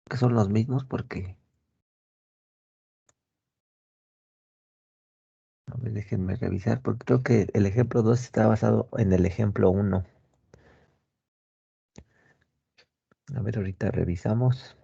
que son los mismos porque, a ver, déjenme revisar, porque creo que el ejemplo 2 está basado en el ejemplo uno. A ver, ahorita revisamos.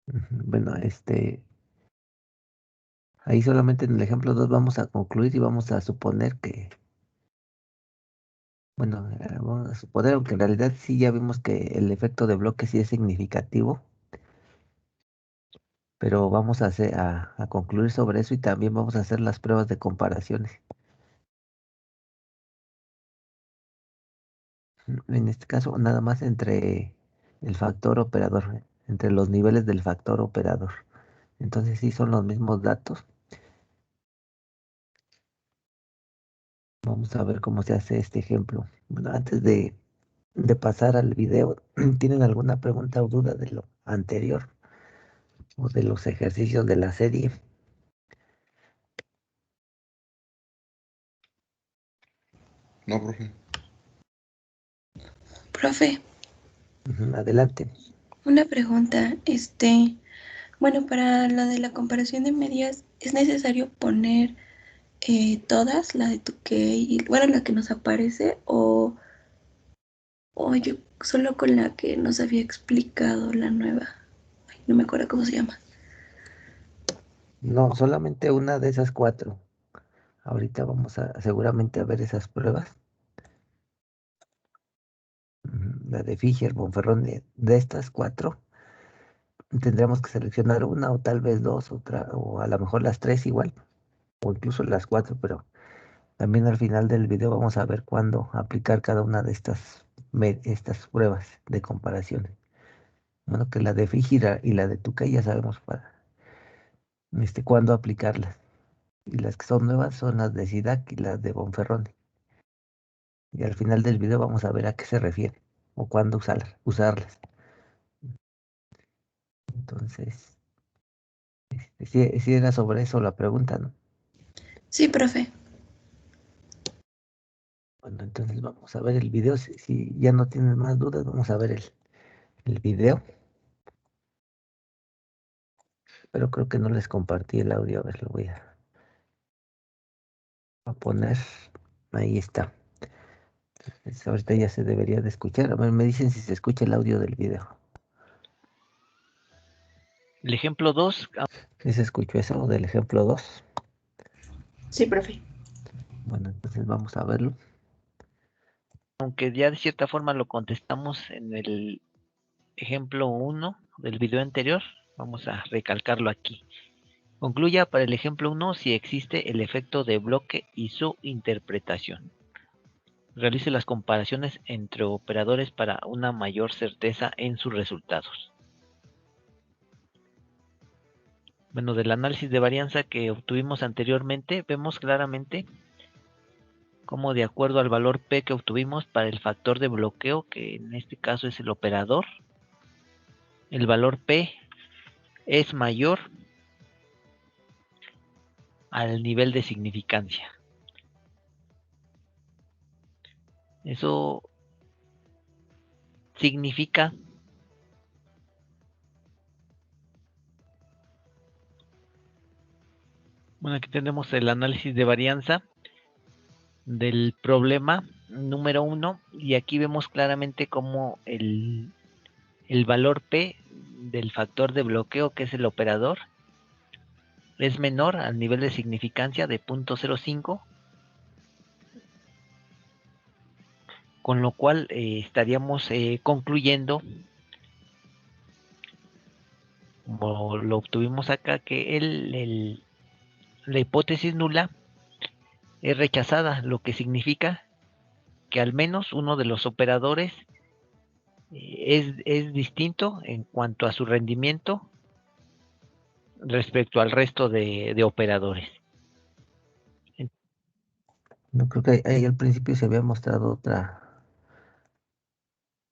Ujú. Bueno, ahí solamente en el ejemplo 2 vamos a concluir y vamos a suponer que, bueno, vamos a suponer, aunque en realidad sí ya vimos que el efecto de bloque sí es significativo, pero vamos a concluir sobre eso y también vamos a hacer las pruebas de comparaciones. En este caso, nada más entre el factor operador, entre los niveles del factor operador. Entonces sí son los mismos datos. Vamos a ver cómo se hace este ejemplo. Bueno, antes de pasar al video, ¿tienen alguna pregunta o duda de lo anterior o de los ejercicios de la serie? No, profe. Profe, Ujú, adelante. una pregunta, bueno, para lo de la comparación de medias, ¿es necesario poner todas, la de Tukey, y bueno, la que nos aparece, o yo solo con la que nos había explicado la nueva? Ay, no me acuerdo cómo se llama. No, solamente una de esas cuatro. Ahorita vamos a seguramente a ver esas pruebas. La de Fisher, Bonferrón, de estas cuatro, tendremos que seleccionar una o tal vez dos, otra, o a lo mejor las tres igual, o incluso las cuatro, pero también al final del video vamos a ver cuándo aplicar cada una de estas pruebas de comparación. Bueno, que la de Fisher y la de Tukey ya sabemos para cuándo aplicarlas. Y las que son nuevas son las de Sidak y las de Bonferroni. Y al final del video vamos a ver a qué se refiere o cuándo usarlas. Entonces, si era sobre eso la pregunta, ¿no? Sí, profe. Bueno, entonces vamos a ver el video. Si ya no tienen más dudas, vamos a ver el video. Pero creo que no les compartí el audio. A ver, lo voy a poner. Ahí está. Ahorita ya se debería de escuchar. A ver, me dicen si se escucha el audio del video. El ejemplo 2, ¿Sí se escuchó eso del ejemplo 2? Sí, profe. Bueno, entonces vamos a verlo. aunque ya de cierta forma lo contestamos en el ejemplo 1 del video anterior, vamos a recalcarlo aquí. Concluya para el ejemplo 1 si existe el efecto de bloque y su interpretación. Realice las comparaciones entre operadores para una mayor certeza en sus resultados. Bueno, del análisis de varianza que obtuvimos anteriormente, vemos claramente cómo de acuerdo al valor P que obtuvimos para el factor de bloqueo, que en este caso es el operador, el valor P es mayor al nivel de significancia. Eso significa bueno, aquí tenemos el análisis de varianza del problema número 1 y aquí vemos claramente cómo el valor P del factor de bloqueo, que es el operador, es menor al nivel de significancia de 0.05, con lo cual estaríamos concluyendo, como lo obtuvimos acá, que la hipótesis nula es rechazada, lo que significa que al menos uno de los operadores es distinto en cuanto a su rendimiento respecto al resto de operadores. No creo que ahí al principio se había mostrado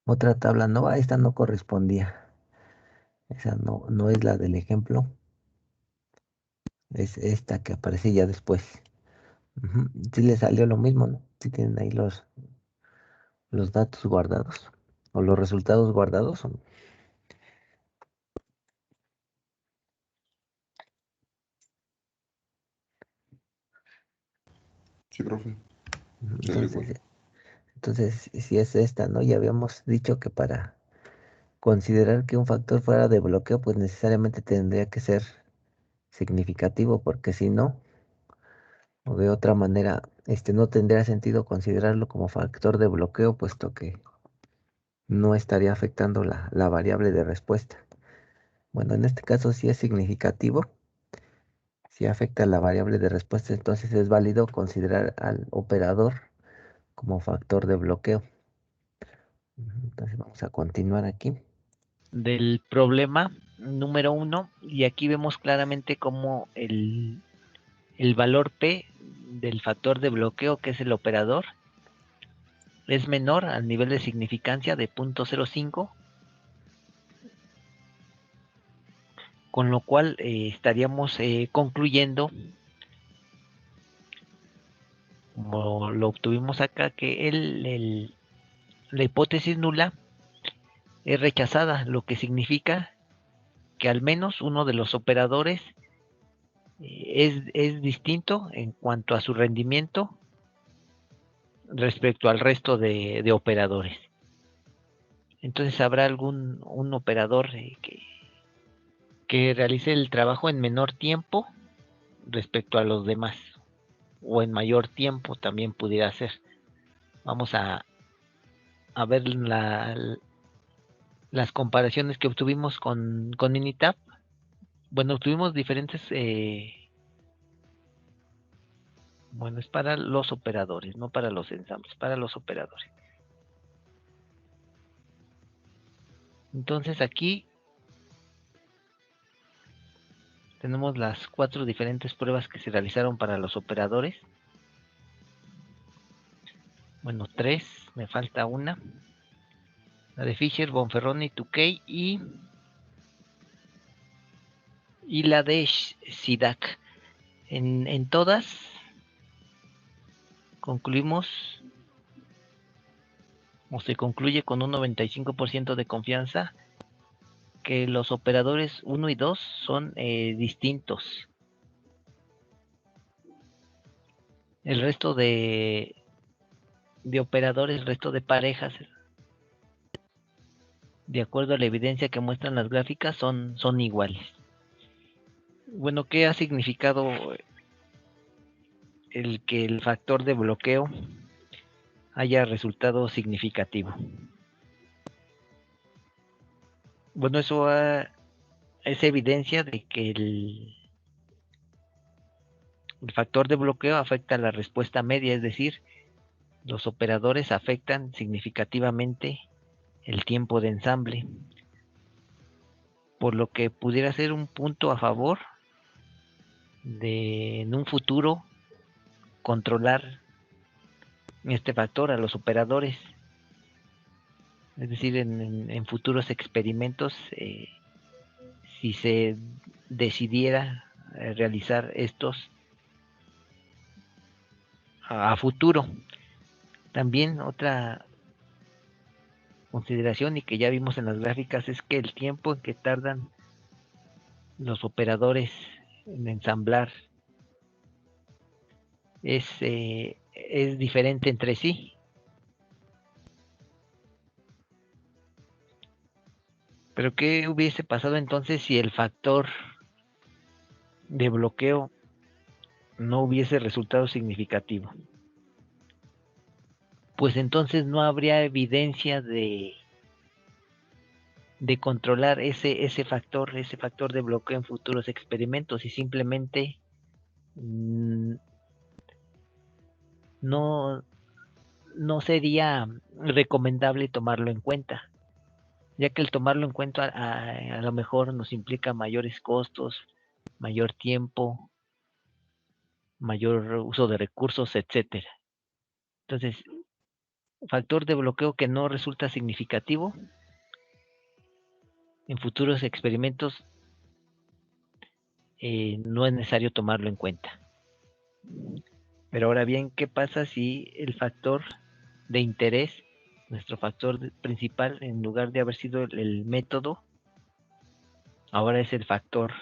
otra tabla, no, esta no correspondía. Esa no es la del ejemplo, es esta que aparece ya después. Ujú. Sí le salió lo mismo, ¿no? Sí tienen ahí los datos guardados o los resultados guardados. Sí, profe. Ujú. Sale igual. Entonces, si es esta, ¿no? Ya habíamos dicho que para considerar que un factor fuera de bloqueo, pues necesariamente tendría que ser significativo, porque si no, o de otra manera, no tendría sentido considerarlo como factor de bloqueo, puesto que no estaría afectando la variable de respuesta. Bueno, en este caso sí es significativo, si afecta la variable de respuesta, entonces es válido considerar al operador como factor de bloqueo. Entonces vamos a continuar aquí. Del problema número 1, y aquí vemos claramente cómo el valor P del factor de bloqueo, que es el operador, es menor al nivel de significancia de 0.05, con lo cual estaríamos concluyendo, como lo obtuvimos acá, que la hipótesis nula es rechazada, lo que significa que al menos uno de los operadores es distinto en cuanto a su rendimiento respecto al resto de operadores. Entonces habrá un operador que realice el trabajo en menor tiempo respecto a los demás, o en mayor tiempo también pudiera ser. Vamos a ver las comparaciones que obtuvimos con Minitab. Bueno, obtuvimos diferentes, bueno, es para los operadores, no para los ensambles, para los operadores. Entonces aquí tenemos las 4 diferentes pruebas que se realizaron para los operadores. Bueno, 3, me falta una. La de Fisher, Bonferroni, Tukey y la de SIDAC. En todas concluimos, o se concluye con un 95% de confianza, que los operadores 1 y 2 son distintos. El resto de operadores, el resto de parejas, de acuerdo a la evidencia que muestran las gráficas, son iguales. Bueno, ¿qué ha significado el que el factor de bloqueo haya resultado significativo? Bueno, eso es evidencia de que el factor de bloqueo afecta la respuesta media, es decir, los operadores afectan significativamente el tiempo de ensamble, por lo que pudiera ser un punto a favor de en un futuro controlar este factor a los operadores, es decir, en futuros experimentos, si se decidiera realizar estos a futuro. También otra consideración, y que ya vimos en las gráficas, es que el tiempo en que tardan los operadores en ensamblar es diferente entre sí. Pero ¿qué hubiese pasado entonces si el factor de bloqueo no hubiese resultado significativo? Pues entonces no habría evidencia de controlar ese factor de bloqueo en futuros experimentos, y simplemente no, no sería recomendable tomarlo en cuenta, ya que el tomarlo en cuenta a lo mejor nos implica mayores costos, mayor tiempo, mayor uso de recursos, etcétera. Entonces, factor de bloqueo que no resulta significativo en futuros experimentos no es necesario tomarlo en cuenta. Pero ahora bien, ¿qué pasa si el factor de interés, nuestro factor principal, en lugar de haber sido el método, ahora es el factor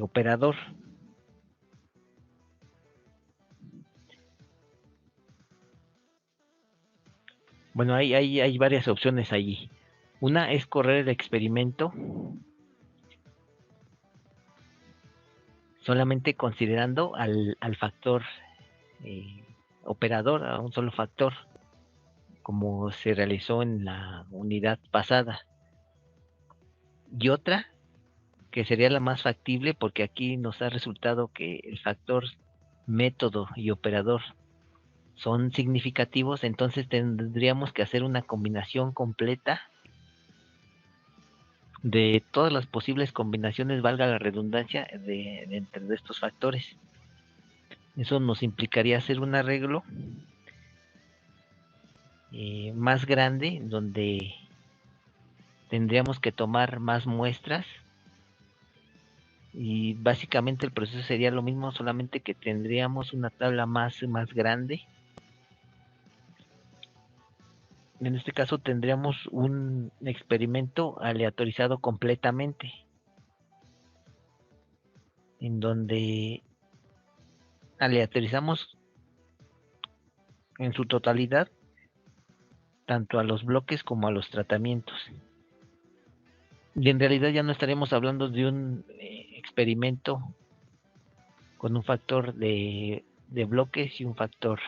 operador? Bueno, hay varias opciones allí. Una es correr el experimento solamente considerando al factor operador, a un solo factor, como se realizó en la unidad pasada. Y otra, que sería la más factible, porque aquí nos ha resultado que el factor método y operador son significativos, entonces tendríamos que hacer una combinación completa de todas las posibles combinaciones, valga la redundancia, entre estos factores. Eso nos implicaría hacer un arreglo más grande, donde tendríamos que tomar más muestras, y básicamente el proceso sería lo mismo, solamente que tendríamos una tabla más grande. En este caso tendríamos un experimento aleatorizado completamente, en donde aleatorizamos en su totalidad tanto a los bloques como a los tratamientos. Y en realidad ya no estaremos hablando de un experimento con un factor de bloques y un factor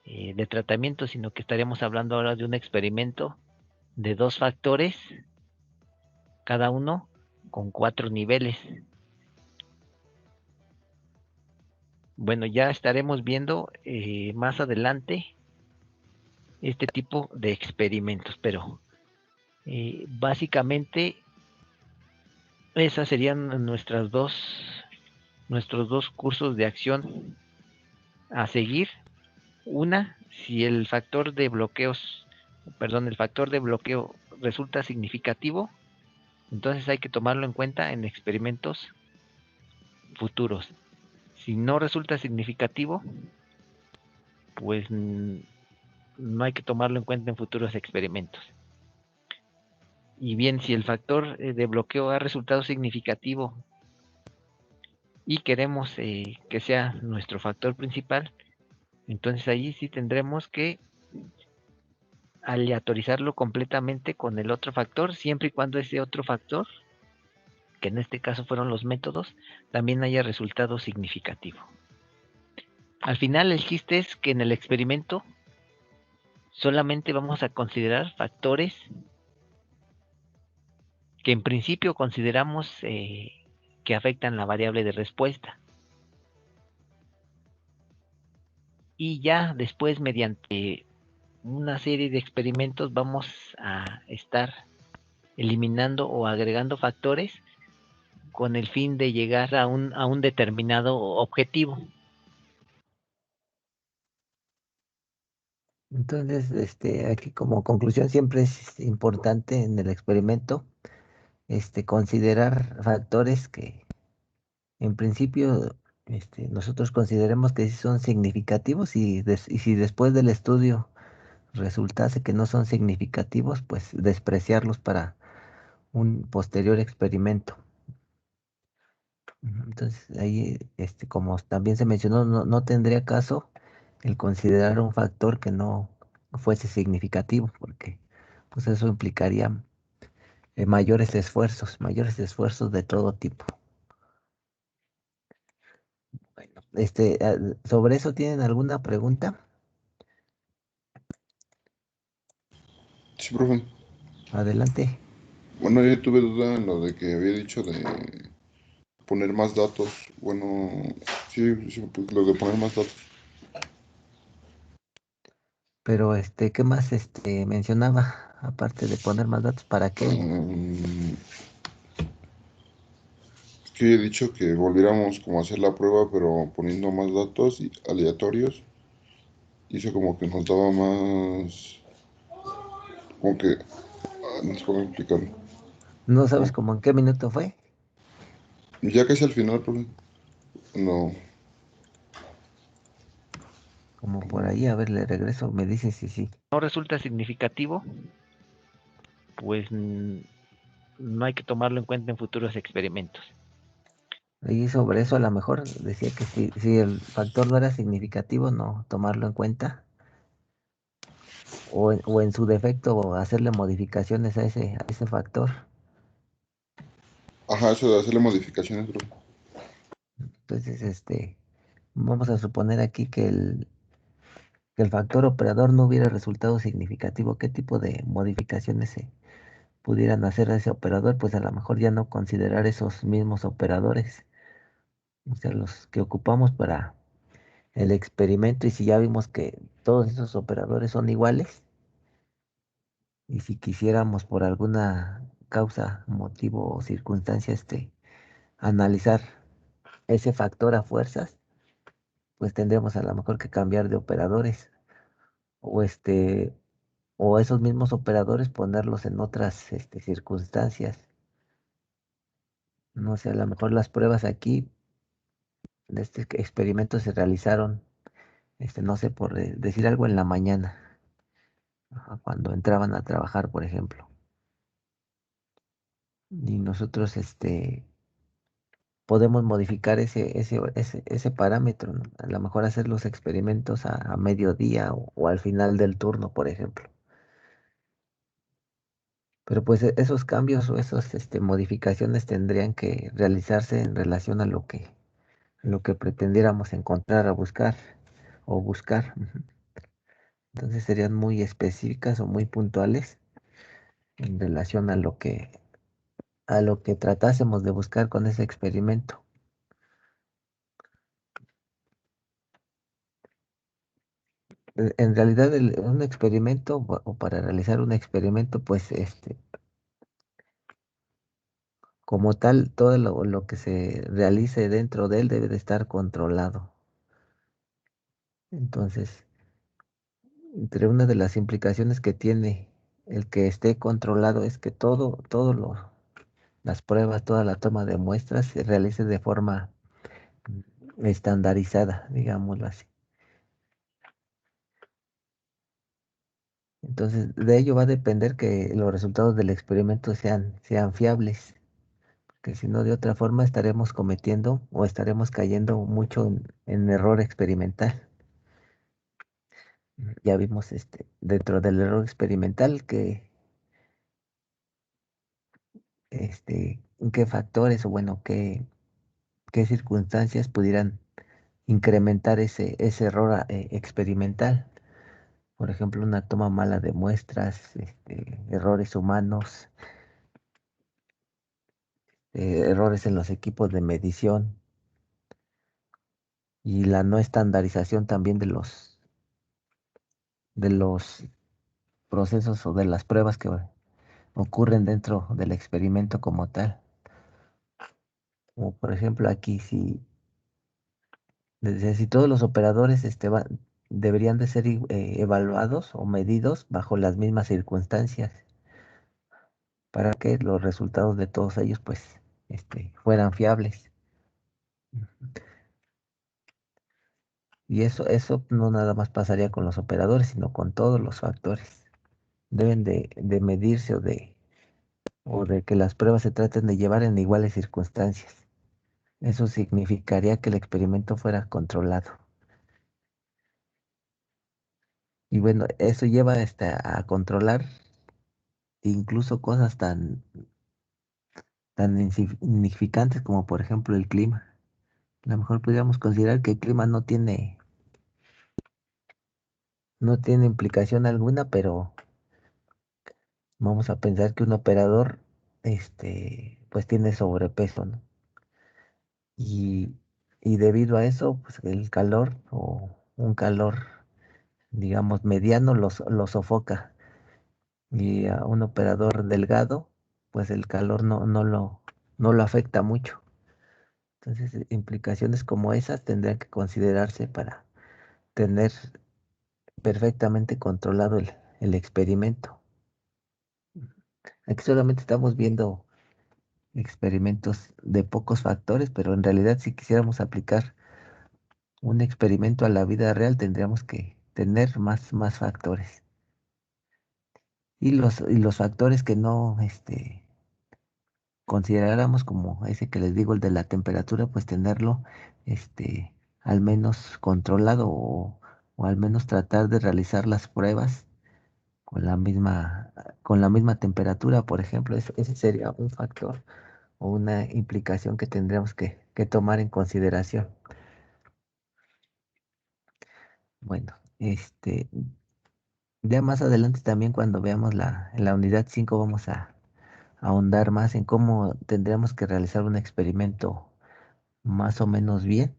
de tratamiento, sino que estaríamos hablando ahora de un experimento de 2 factores, cada uno con 4 niveles. Bueno, ya estaremos viendo más adelante este tipo de experimentos, pero básicamente esas serían nuestros dos cursos de acción a seguir. Una, si el factor de el factor de bloqueo resulta significativo, entonces hay que tomarlo en cuenta en experimentos futuros. Si no resulta significativo, pues no hay que tomarlo en cuenta en futuros experimentos. Y bien, si el factor de bloqueo ha resultado significativo y queremos que sea nuestro factor principal, entonces allí sí tendremos que aleatorizarlo completamente con el otro factor, siempre y cuando ese otro factor, que en este caso fueron los métodos, también haya resultado significativo. Al final el chiste es que en el experimento solamente vamos a considerar factores que en principio consideramos que afectan la variable de respuesta. Y ya después, mediante una serie de experimentos, vamos a estar eliminando o agregando factores con el fin de llegar a un determinado objetivo. Entonces, aquí como conclusión siempre es importante en el experimento, considerar factores que en principio, nosotros consideremos que sí son significativos y si después del estudio resultase que no son significativos, pues despreciarlos para un posterior experimento. Entonces, ahí, como también se mencionó, no tendría caso el considerar un factor que no fuese significativo, porque pues eso implicaría mayores esfuerzos de todo tipo. Bueno, ¿sobre eso tienen alguna pregunta? Sí, profe. Adelante. Bueno, yo tuve duda en lo de que había dicho de poner más datos. Bueno, sí, pues, lo de poner más datos. Pero, ¿qué más, mencionaba? Aparte de poner más datos, ¿para qué? Mm, que he dicho que volviéramos como a hacer la prueba, pero poniendo más datos aleatorios. Hizo como que nos daba más, como que, no sé cómo explicarlo. ¿No sabes Como- cómo en qué minuto fue? ya casi al final, pues, no, Como por como, ahí, a ver, le regreso, me dice si sí. No resulta significativo, pues no hay que tomarlo en cuenta en futuros experimentos. Y sobre eso a lo mejor decía que si el factor no era significativo, no tomarlo en cuenta. O en su defecto hacerle modificaciones a ese factor. ajá, eso de hacerle modificaciones, bro. Entonces, vamos a suponer aquí que el factor operador no hubiera resultado significativo. ¿Qué tipo de modificaciones se pudieran hacer a ese operador? Pues a lo mejor ya no considerar esos mismos operadores, o sea, los que ocupamos para el experimento. Y si ya vimos que todos esos operadores son iguales, y si quisiéramos por alguna causa, motivo o circunstancia, analizar ese factor a fuerzas, pues tendríamos a lo mejor que cambiar de operadores, o o esos mismos operadores ponerlos en otras circunstancias. No sé, a lo mejor las pruebas aquí de este experimento se realizaron, no sé, por decir algo en la mañana, ajá, cuando entraban a trabajar, por ejemplo. Y nosotros, podemos modificar ese parámetro, ¿no? A lo mejor hacer los experimentos a mediodía o al final del turno, por ejemplo. Pero pues esos cambios o esas modificaciones tendrían que realizarse en relación a lo que pretendiéramos encontrar, a buscar o buscar. Ujú. Entonces serían muy específicas o muy puntuales en relación a lo que tratásemos de buscar con ese experimento. En realidad, un experimento o para realizar un experimento, pues como tal, todo lo que se realice dentro de él debe de estar controlado. Entonces, entre una de las implicaciones que tiene el que esté controlado es que las pruebas, toda la toma de muestras se realice de forma estandarizada, digámoslo así. Entonces, de ello va a depender que los resultados del experimento sean fiables, que si no, de otra forma estaremos cometiendo o estaremos cayendo mucho en error experimental. Ya vimos dentro del error experimental que qué factores o bueno, qué circunstancias pudieran incrementar ese error experimental. Por ejemplo, una toma mala de muestras, errores humanos, errores en los equipos de medición y la no estandarización también de los procesos o de las pruebas que ocurren dentro del experimento como tal. Como por ejemplo aquí, si todos los operadores deberían de ser evaluados o medidos bajo las mismas circunstancias para que los resultados de todos ellos pues fueran fiables. Y eso no nada más pasaría con los operadores, sino con todos los factores. Deben de medirse o de que las pruebas se traten de llevar en iguales circunstancias. Eso significaría que el experimento fuera controlado. Y bueno, eso lleva a controlar incluso cosas tan insignificantes como por ejemplo el clima. A lo mejor podríamos considerar que el clima no tiene implicación alguna, pero vamos a pensar que un operador pues tiene sobrepeso, ¿no? Y, y debido a eso, pues el calor o un calor, digamos, mediano lo sofoca. Y a un operador delgado, pues el calor no lo afecta mucho. Entonces, implicaciones como esas tendrían que considerarse para tener perfectamente controlado el experimento. Aquí solamente estamos viendo experimentos de pocos factores, pero en realidad si quisiéramos aplicar un experimento a la vida real, tendríamos que tener más factores. Y los factores que no consideráramos como ese que les digo, el de la temperatura, pues tenerlo al menos controlado o al menos tratar de realizar las pruebas con la misma temperatura, por ejemplo. Ese sería un factor o una implicación que tendríamos que tomar en consideración. Bueno, ya más adelante también cuando veamos en la unidad 5 vamos a ahondar más en cómo tendríamos que realizar un experimento más o menos bien,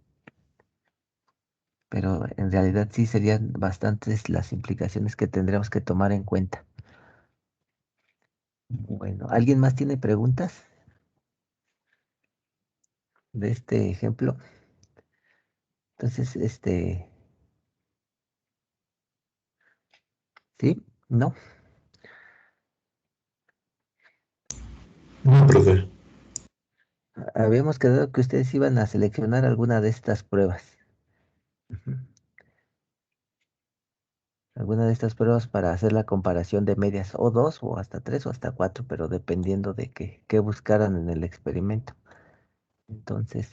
pero en realidad sí serían bastantes las implicaciones que tendríamos que tomar en cuenta. Bueno, ¿alguien más tiene preguntas de este ejemplo? Entonces, ¿sí? ¿No? No, profe. Habíamos quedado que ustedes iban a seleccionar alguna de estas pruebas. Ujú. Alguna de estas pruebas para hacer la comparación de medias o dos o hasta tres o hasta cuatro, pero dependiendo de qué buscaran en el experimento. Entonces,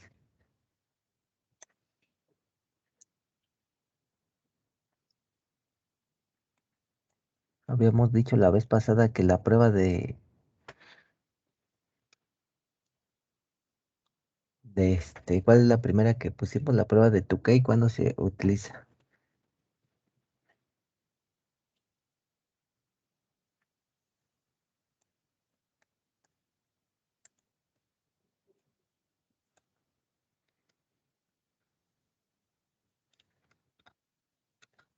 habíamos dicho la vez pasada que la prueba ¿cuál es la primera que pusimos? La prueba de Tukey, ¿cuándo se utiliza?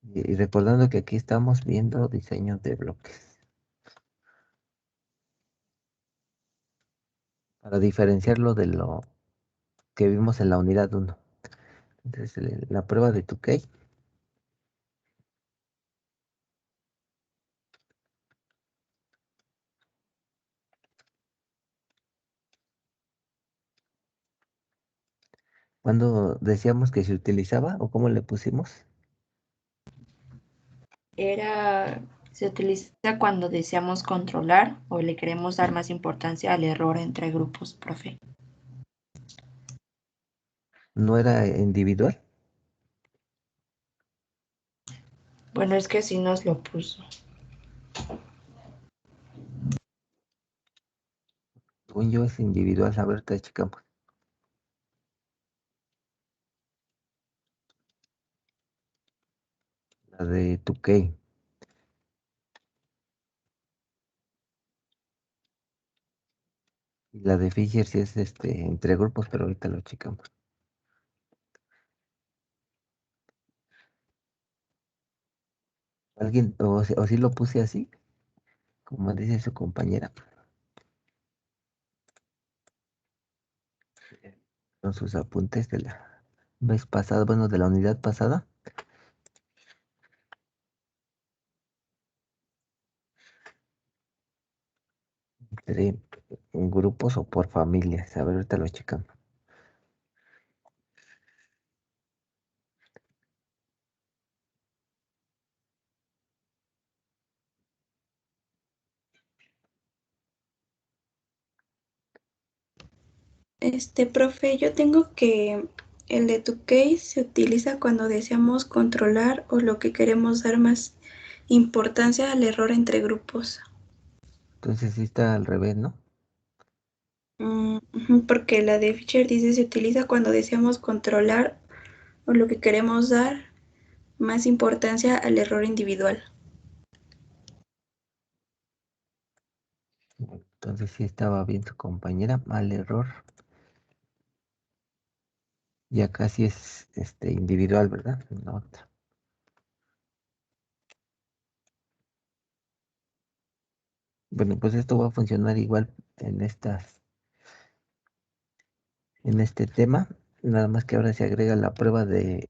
Y recordando que aquí estamos viendo diseños de bloques. Para diferenciarlo de lo que vimos en la unidad uno. Entonces, la prueba de Tukey. ¿Cuándo decíamos que se utilizaba o cómo le pusimos? Se utiliza cuando deseamos controlar o le queremos dar más importancia al error entre grupos, profe. ¿No era individual? Bueno, es que sí nos lo puso. Según yo es individual. A ver, te checamos. La de Tukey. Y la de Fisher sí es entre grupos, pero ahorita lo checamos. ¿Alguien, o sí lo puse así, como dice su compañera? Con sus apuntes de la vez pasada, bueno, de la unidad pasada. Entre grupos o por familias. A ver, ahorita lo checamos. Profe, yo tengo que el de tu case se utiliza cuando deseamos controlar o lo que queremos dar más importancia al error entre grupos. Entonces sí está al revés, ¿no? Ujú, porque la de Fisher dice se utiliza cuando deseamos controlar o lo que queremos dar más importancia al error individual. Entonces sí estaba bien su compañera. Mal error. Y acá sí es individual, ¿verdad? No. Bueno, pues esto va a funcionar igual en estas en este tema, nada más que ahora se agrega la prueba de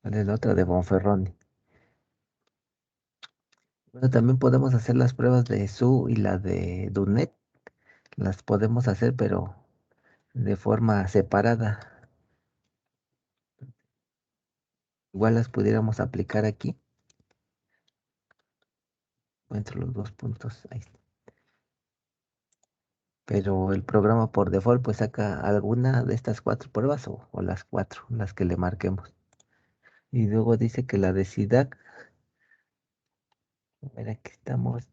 la otra de Bonferroni. Bueno, también podemos hacer las pruebas de Su y la de Dunet. Las podemos hacer, pero de forma separada. Igual las pudiéramos aplicar aquí. Entre los dos puntos. Ahí está. Pero el programa por default pues saca alguna de estas cuatro pruebas o las cuatro, las que le marquemos. Y luego dice que la de SIDAC, a ver, aquí estamos.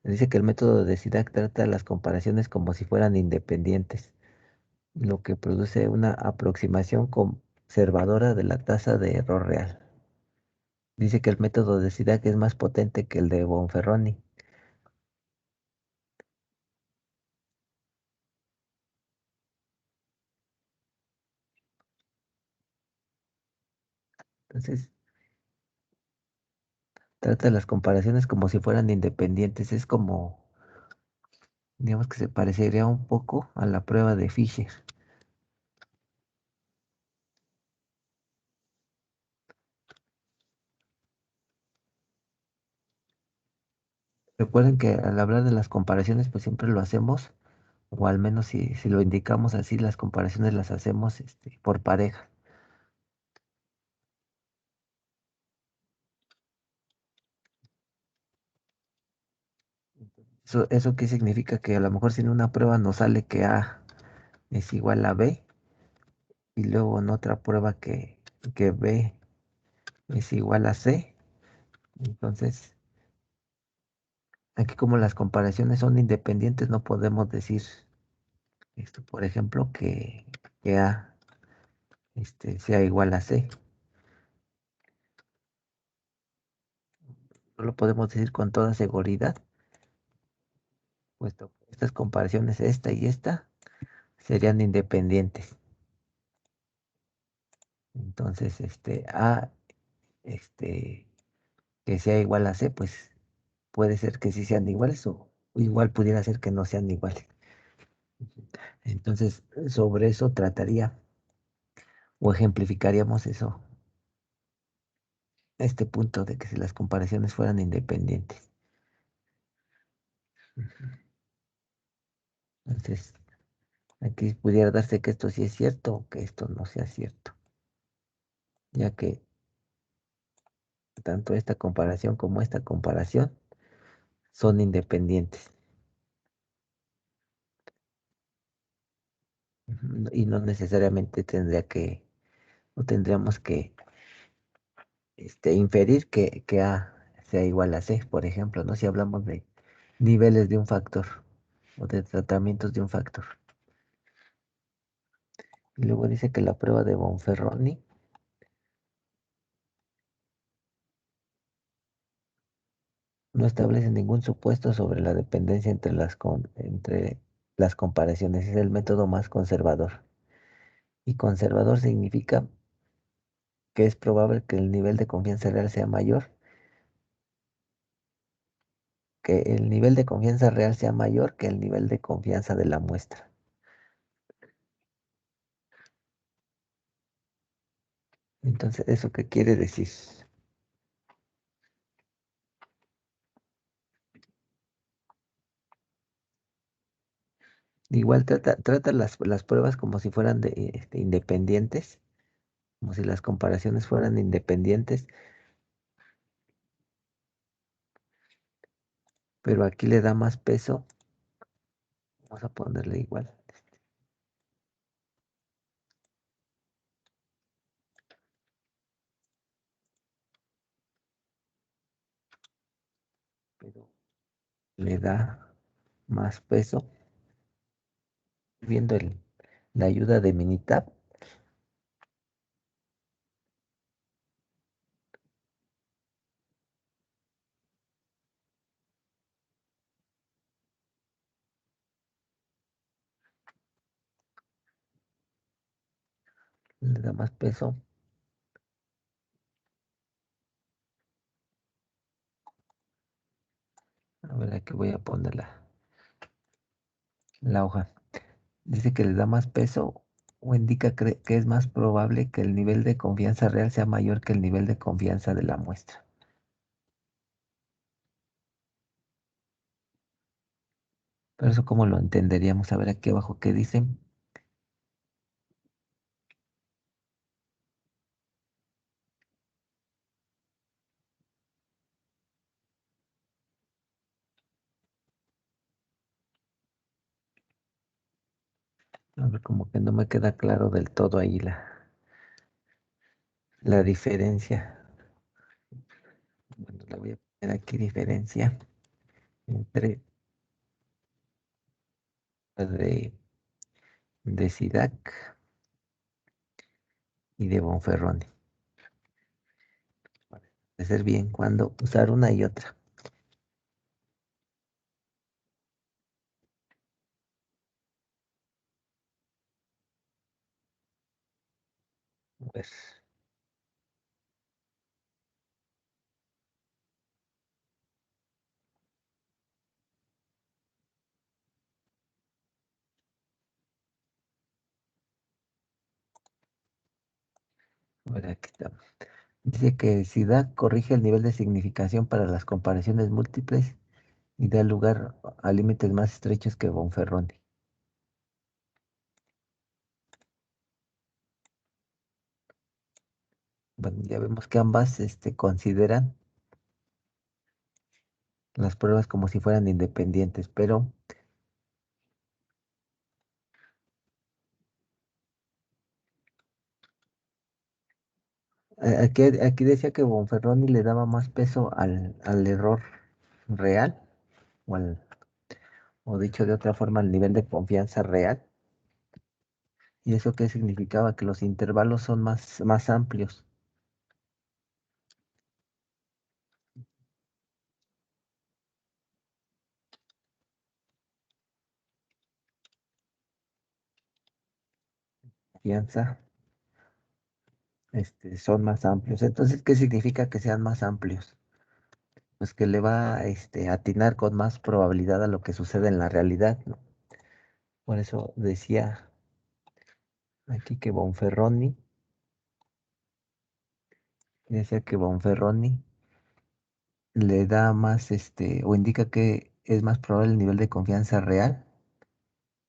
Dice que el método de SIDAC trata las comparaciones como si fueran independientes, lo que produce una aproximación conservadora de la tasa de error real. Dice que el método de SIDAC es más potente que el de Bonferroni. Entonces, trata las comparaciones como si fueran independientes. Es como, digamos que se parecería un poco a la prueba de Fisher. Recuerden que al hablar de las comparaciones, pues siempre lo hacemos, o al menos si lo indicamos así, las comparaciones las hacemos por pareja. ¿Eso qué significa? Que a lo mejor si en una prueba nos sale que A es igual a B, y luego en otra prueba que B es igual a C, entonces aquí como las comparaciones son independientes, no podemos decir esto, por ejemplo, que A sea igual a C. No lo podemos decir con toda seguridad, puesto que estas comparaciones, esta y esta, serían independientes. Entonces, A, este, que sea igual a C, pues puede ser que sí sean iguales o igual pudiera ser que no sean iguales. Entonces, sobre eso trataría o ejemplificaríamos eso, este punto de que si las comparaciones fueran independientes. Entonces, aquí pudiera darse que esto sí es cierto o que esto no sea cierto, ya que tanto esta comparación como esta comparación son independientes. Y no necesariamente tendría que, o tendríamos que inferir que A sea igual a C, por ejemplo, ¿no? Si hablamos de niveles de un factor o de tratamientos de un factor. Y luego dice que la prueba de Bonferroni no establece ningún supuesto sobre la dependencia entre las comparaciones. Es el método más conservador. Y conservador significa que es probable que el nivel de confianza real sea mayor, que el nivel de confianza real sea mayor que el nivel de confianza de la muestra. Entonces, ¿eso qué quiere decir? Igual trata las pruebas como si fueran independientes, como si las comparaciones fueran independientes, pero aquí le da más peso. Vamos a ponerle igual. Pero le da más peso viendo la ayuda de Minitab. le da más peso. A ver, aquí voy a poner la hoja. Dice que le da más peso o indica que es más probable que el nivel de confianza real sea mayor que el nivel de confianza de la muestra. Pero eso, ¿cómo lo entenderíamos? A ver aquí abajo qué dice. A ver, como que no me queda claro del todo ahí la diferencia. Bueno, le voy a poner aquí diferencia entre la de SIDAC y de Bonferroni. De ser bien cuando usar una y otra. Pues, a ver, aquí está. Dice que SIDAC corrige el nivel de significación para las comparaciones múltiples y da lugar a límites más estrechos que Bonferroni. Bueno, ya vemos que ambas consideran las pruebas como si fueran independientes, pero aquí decía que Bonferroni le daba más peso al error real, o, o dicho de otra forma, al nivel de confianza real. ¿Y eso qué significaba? Que los intervalos son más amplios. Confianza, son más amplios. Entonces, ¿qué significa que sean más amplios? Pues que le va a atinar con más probabilidad a lo que sucede en la realidad, ¿no? Por eso decía aquí que Bonferroni le da más, o indica que es más probable el nivel de confianza real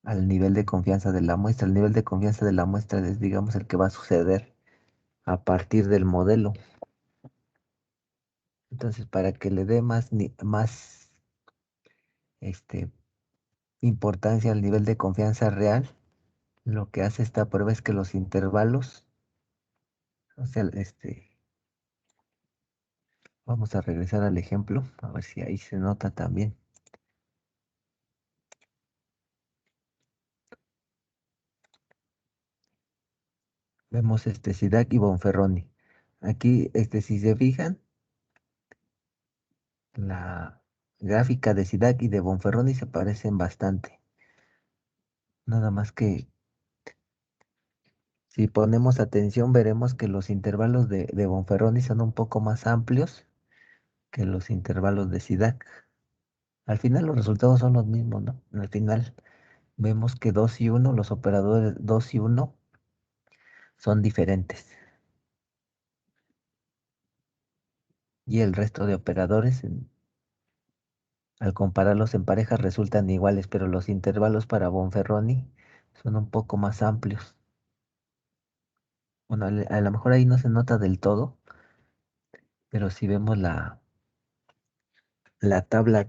al nivel de confianza de la muestra. El nivel de confianza de la muestra es, digamos, el que va a suceder a partir del modelo. Entonces, para que le dé más este, importancia al nivel de confianza real, lo que hace esta prueba es que los intervalos, o sea, vamos a regresar al ejemplo, a ver si ahí se nota también. Vemos SIDAC y Bonferroni. Aquí, si se fijan, la gráfica de SIDAC y de Bonferroni se parecen bastante. Nada más que si ponemos atención, veremos que los intervalos de Bonferroni son un poco más amplios que los intervalos de SIDAC. Al final los resultados son los mismos, ¿no? Al final vemos que 2 y uno, los operadores 2 y uno son diferentes. Y el resto de operadores, al compararlos en parejas, resultan iguales, pero los intervalos para Bonferroni son un poco más amplios. Bueno, a lo mejor ahí no se nota del todo, pero si vemos la tabla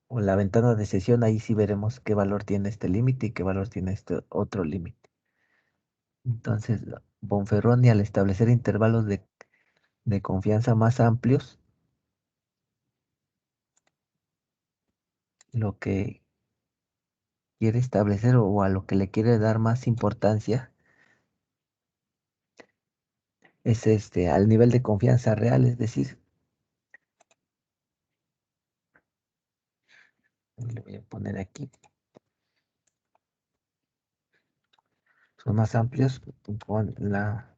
o la ventana de sesión, ahí sí veremos qué valor tiene este límite y qué valor tiene este otro límite. Entonces, Bonferroni, al establecer intervalos de confianza más amplios, lo que quiere establecer o a lo que le quiere dar más importancia es al nivel de confianza real, es decir, le voy a poner aquí, son más amplios con la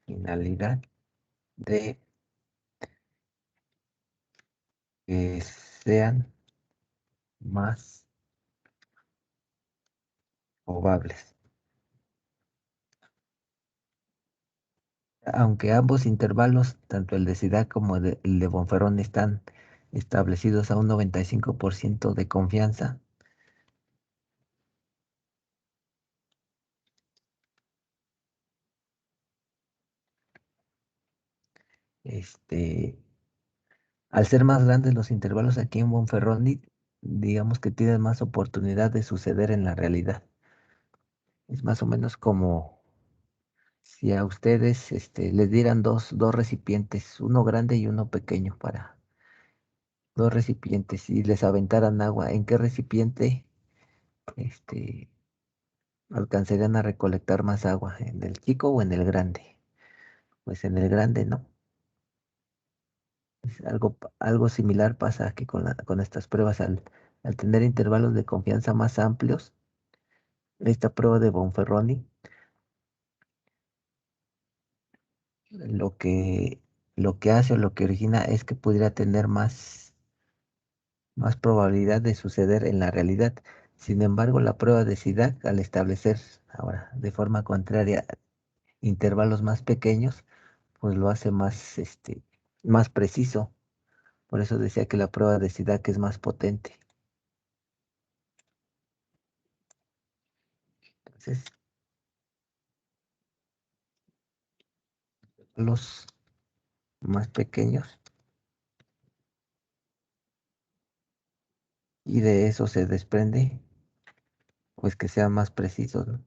finalidad de que sean más probables. Aunque ambos intervalos, tanto el de Sidak como el de Bonferrón, están establecidos a un 95% de confianza, este, al ser más grandes los intervalos aquí en Bonferroni, digamos que tienen más oportunidad de suceder en la realidad. Es más o menos como si a ustedes les dieran dos recipientes, uno grande y uno pequeño, para dos recipientes, y les aventaran agua. ¿En qué recipiente este, alcanzarían a recolectar más agua? ¿En el chico o en el grande? Pues en el grande, ¿no? Algo similar pasa aquí con estas pruebas. Al tener intervalos de confianza más amplios, esta prueba de Bonferroni, lo que, lo que hace o lo que origina es que pudiera tener más probabilidad de suceder en la realidad. Sin embargo, la prueba de SIDAC, al establecer ahora de forma contraria intervalos más pequeños, pues lo hace más preciso. Por eso decía que la prueba de SIDAC es más potente. Entonces, los más pequeños, y de eso se desprende, pues que sean más precisos, ¿no?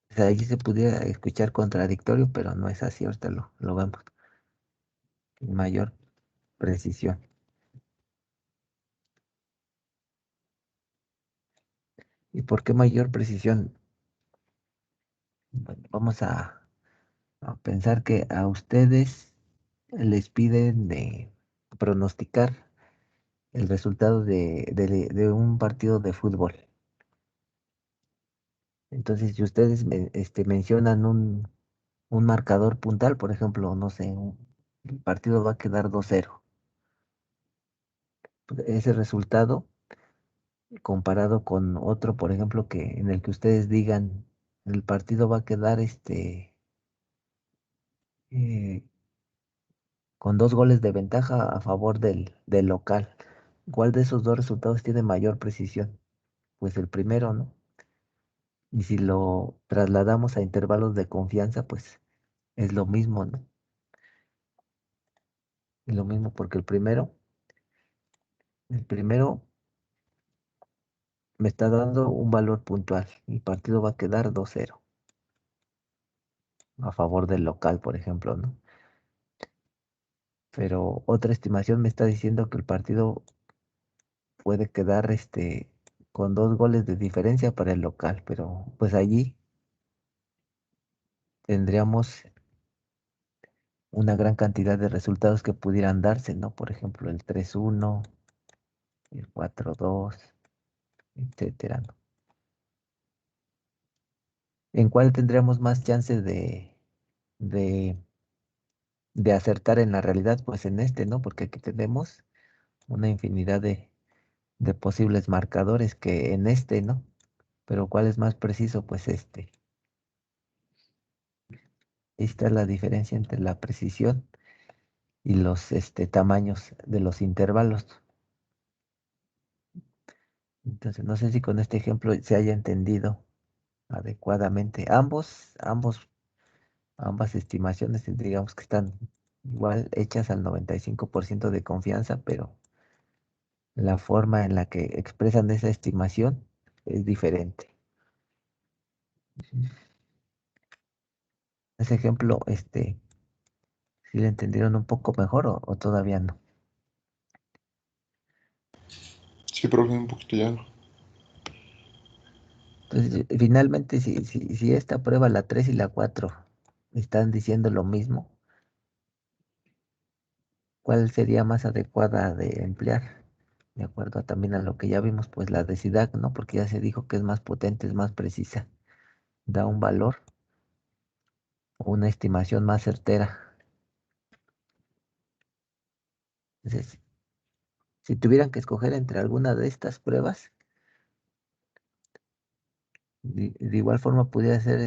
O sea, allí se pudiera escuchar contradictorio, pero no es así, ahorita lo vemos. Mayor precisión. ¿Y por qué mayor precisión? Bueno, vamos a pensar que a ustedes les piden de pronosticar el resultado de un partido de fútbol. Entonces, si ustedes mencionan un marcador puntal, por ejemplo, no sé, el partido va a quedar 2-0. Ese resultado, comparado con otro, por ejemplo, que en el que ustedes digan el partido va a quedar eh, con 2 goles de ventaja a favor del local. ¿Cuál de esos dos resultados tiene mayor precisión? Pues el primero, ¿no? Y si lo trasladamos a intervalos de confianza, pues es lo mismo, ¿no? Es lo mismo porque el primero me está dando un valor puntual. El partido va a quedar 2-0 a favor del local, por ejemplo, ¿no? Pero otra estimación me está diciendo que el partido puede quedar con 2 goles de diferencia para el local, pero pues allí tendríamos una gran cantidad de resultados que pudieran darse, ¿no? Por ejemplo, el 3-1, el 4-2, etcétera, ¿no? ¿En cuál tendríamos más chances de, de acertar en la realidad? Pues en este, ¿no? Porque aquí tenemos una infinidad de posibles marcadores que en este, ¿no? Pero ¿cuál es más preciso? Pues este. Esta es la diferencia entre la precisión y los tamaños de los intervalos. Entonces, no sé si con este ejemplo se haya entendido adecuadamente. Ambas estimaciones, digamos que están igual hechas al 95% de confianza, pero la forma en la que expresan esa estimación es diferente. Ese ejemplo, ¿sí le entendieron un poco mejor o todavía no? Sí, profe, un poquito ya. Entonces, finalmente, si esta prueba, la 3 y la 4 están diciendo lo mismo, ¿cuál sería más adecuada de emplear? de acuerdo también a lo que ya vimos, pues la densidad, ¿no? Porque ya se dijo que es más potente, es más precisa, da un valor o una estimación más certera. Entonces, si tuvieran que escoger entre alguna de estas pruebas, de igual forma pudiera ser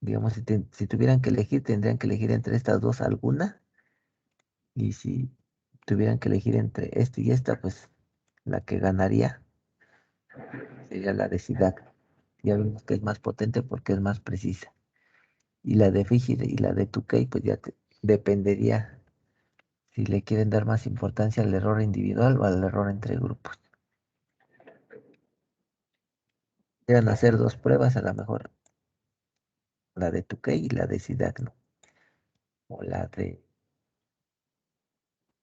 digamos, si tuvieran que elegir, tendrían que elegir entre estas dos alguna, y si tuvieran que elegir entre esta y esta, pues la que ganaría sería la de SIDAC. Ya vimos que es más potente porque es más precisa. Y la de Figir y la de Tukey, pues ya dependería si le quieren dar más importancia al error individual o al error entre grupos. Quieran hacer dos pruebas, a lo mejor la de Tukey y la de SIDAC, ¿no? O la de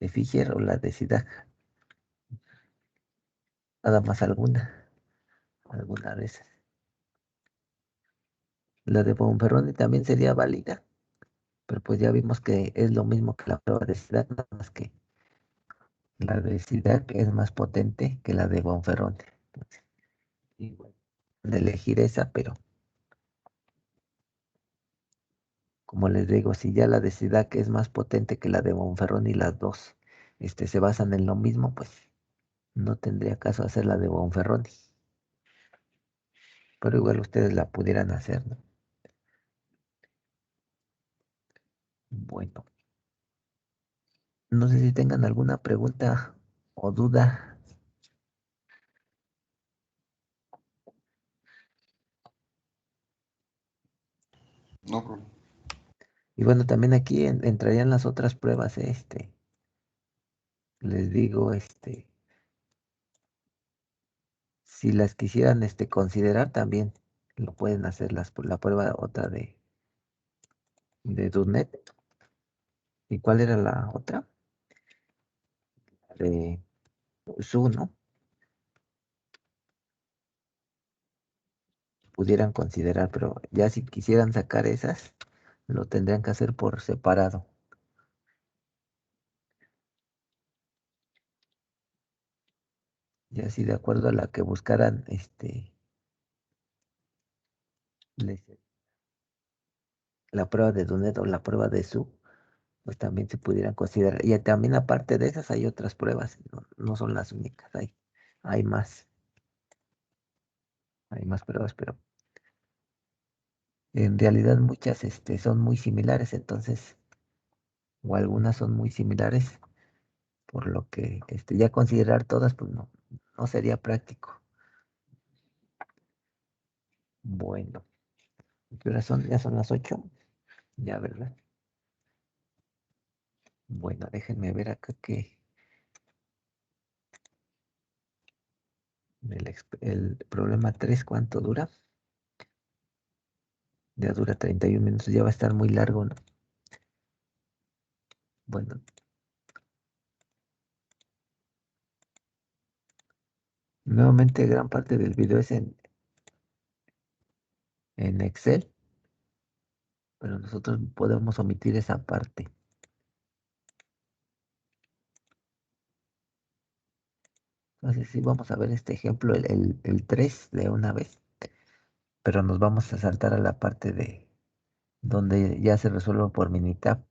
Figir o la de SIDAC. Nada más alguna de esas. La de Bonferroni también sería válida, pero pues ya vimos que es lo mismo que la prueba de SIDAC, nada más que la de SIDAC es más potente que la de Bonferroni. Entonces, igual, de elegir esa, pero como les digo, si ya la de SIDAC es más potente que la de Bonferroni y las dos se basan en lo mismo, pues no tendría caso hacer la de Bonferroni. Pero igual ustedes la pudieran hacer, ¿no? Bueno, no sé si tengan alguna pregunta o duda. No, profe. Y bueno, también aquí entrarían las otras pruebas, les digo, si las quisieran considerar también lo pueden hacer la prueba otra de DUNET. ¿Y cuál era la otra? De SU, ¿no? Pudieran considerar, pero ya si quisieran sacar esas, lo tendrían que hacer por separado. Ya si de acuerdo a la que buscaran, les- la prueba de DUNET o la prueba de SU, pues también se pudieran considerar. Y también aparte de esas hay otras pruebas, no son las únicas, hay más, hay más pruebas, pero en realidad muchas son muy similares, entonces, o algunas son muy similares, por lo que ya considerar todas, pues no sería práctico. Bueno, ¿qué horas son? Ya son las 8, ya, ¿verdad? Bueno, déjenme ver acá que el problema 3, ¿cuánto dura? Ya dura 31 minutos, ya va a estar muy largo, ¿no? Bueno, nuevamente gran parte del video es en Excel, pero nosotros podemos omitir esa parte. Entonces sí, vamos a ver este ejemplo, el 3 de una vez, pero nos vamos a saltar a la parte de donde ya se resuelve por Minitab.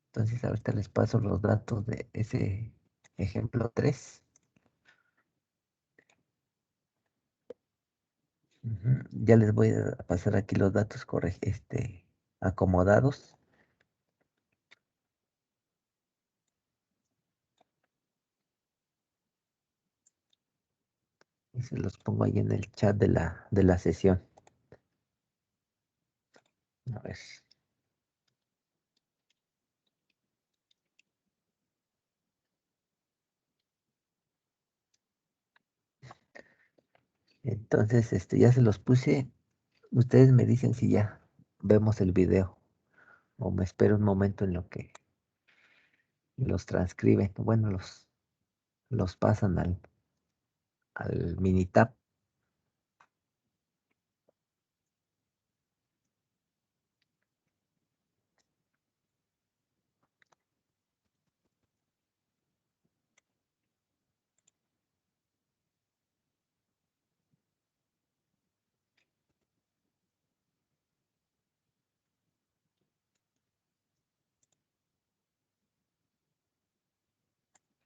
Entonces ahorita les paso los datos de ese ejemplo 3. Ujú. Ya les voy a pasar aquí los datos acomodados. Y se los pongo ahí en el chat de la sesión. A ver. Entonces, ya se los puse. Ustedes me dicen si ya vemos el video o me espero un momento en lo que los transcriben. Bueno, los pasan al Minitab.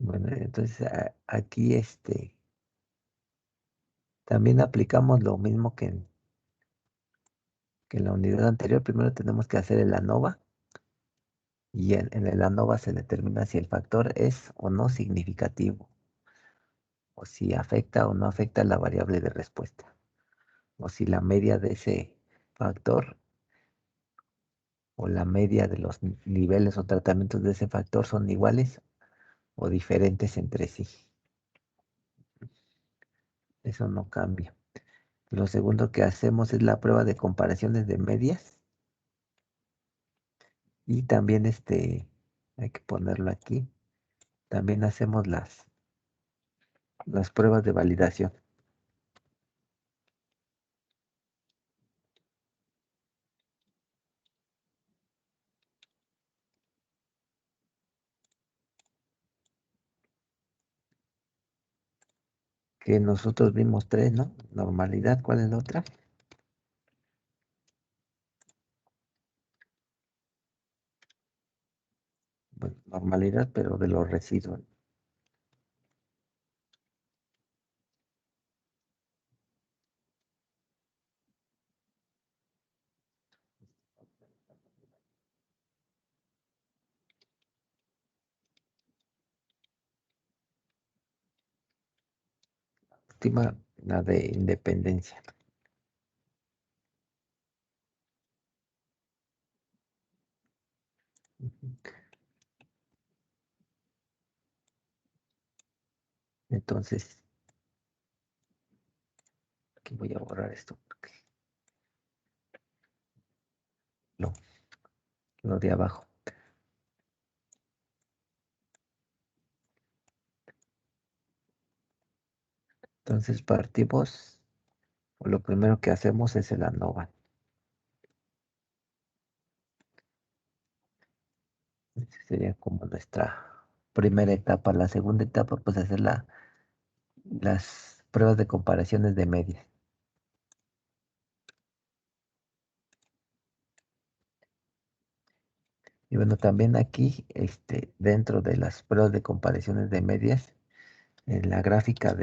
Bueno, entonces aquí también aplicamos lo mismo que en la unidad anterior. Primero tenemos que hacer el ANOVA y en el ANOVA se determina si el factor es o no significativo o si afecta o no afecta la variable de respuesta o si la media de ese factor o la media de los niveles o tratamientos de ese factor son iguales o diferentes entre sí. Eso no cambia. Lo segundo que hacemos es la prueba de comparaciones de medias y también hay que ponerlo aquí, también hacemos las pruebas de validación. Que nosotros vimos tres, ¿no? Normalidad, ¿cuál es la otra? Bueno, normalidad, pero de los residuos. Última, la de independencia. Entonces, aquí voy a borrar esto, porque lo, lo de abajo. Entonces partimos, lo primero que hacemos es el ANOVA. Esa sería como nuestra primera etapa. La segunda etapa, pues hacer las pruebas de comparaciones de medias. Y bueno, también aquí, dentro de las pruebas de comparaciones de medias, en la gráfica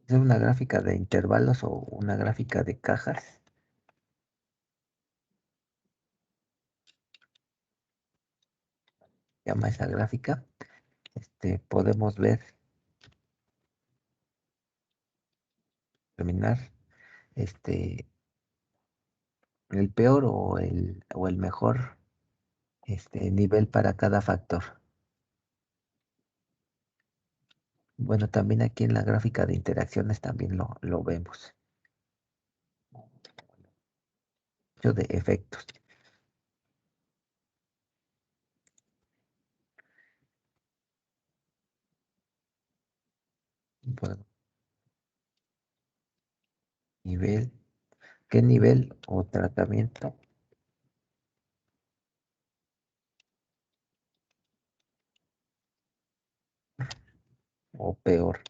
¿es una gráfica de intervalos o una gráfica de cajas? Se llama esa gráfica. Podemos ver, terminar, el peor o el mejor, nivel para cada factor. Bueno, también aquí en la gráfica de interacciones también lo vemos. De efectos. Bueno, nivel, ¿qué nivel o tratamiento o peor?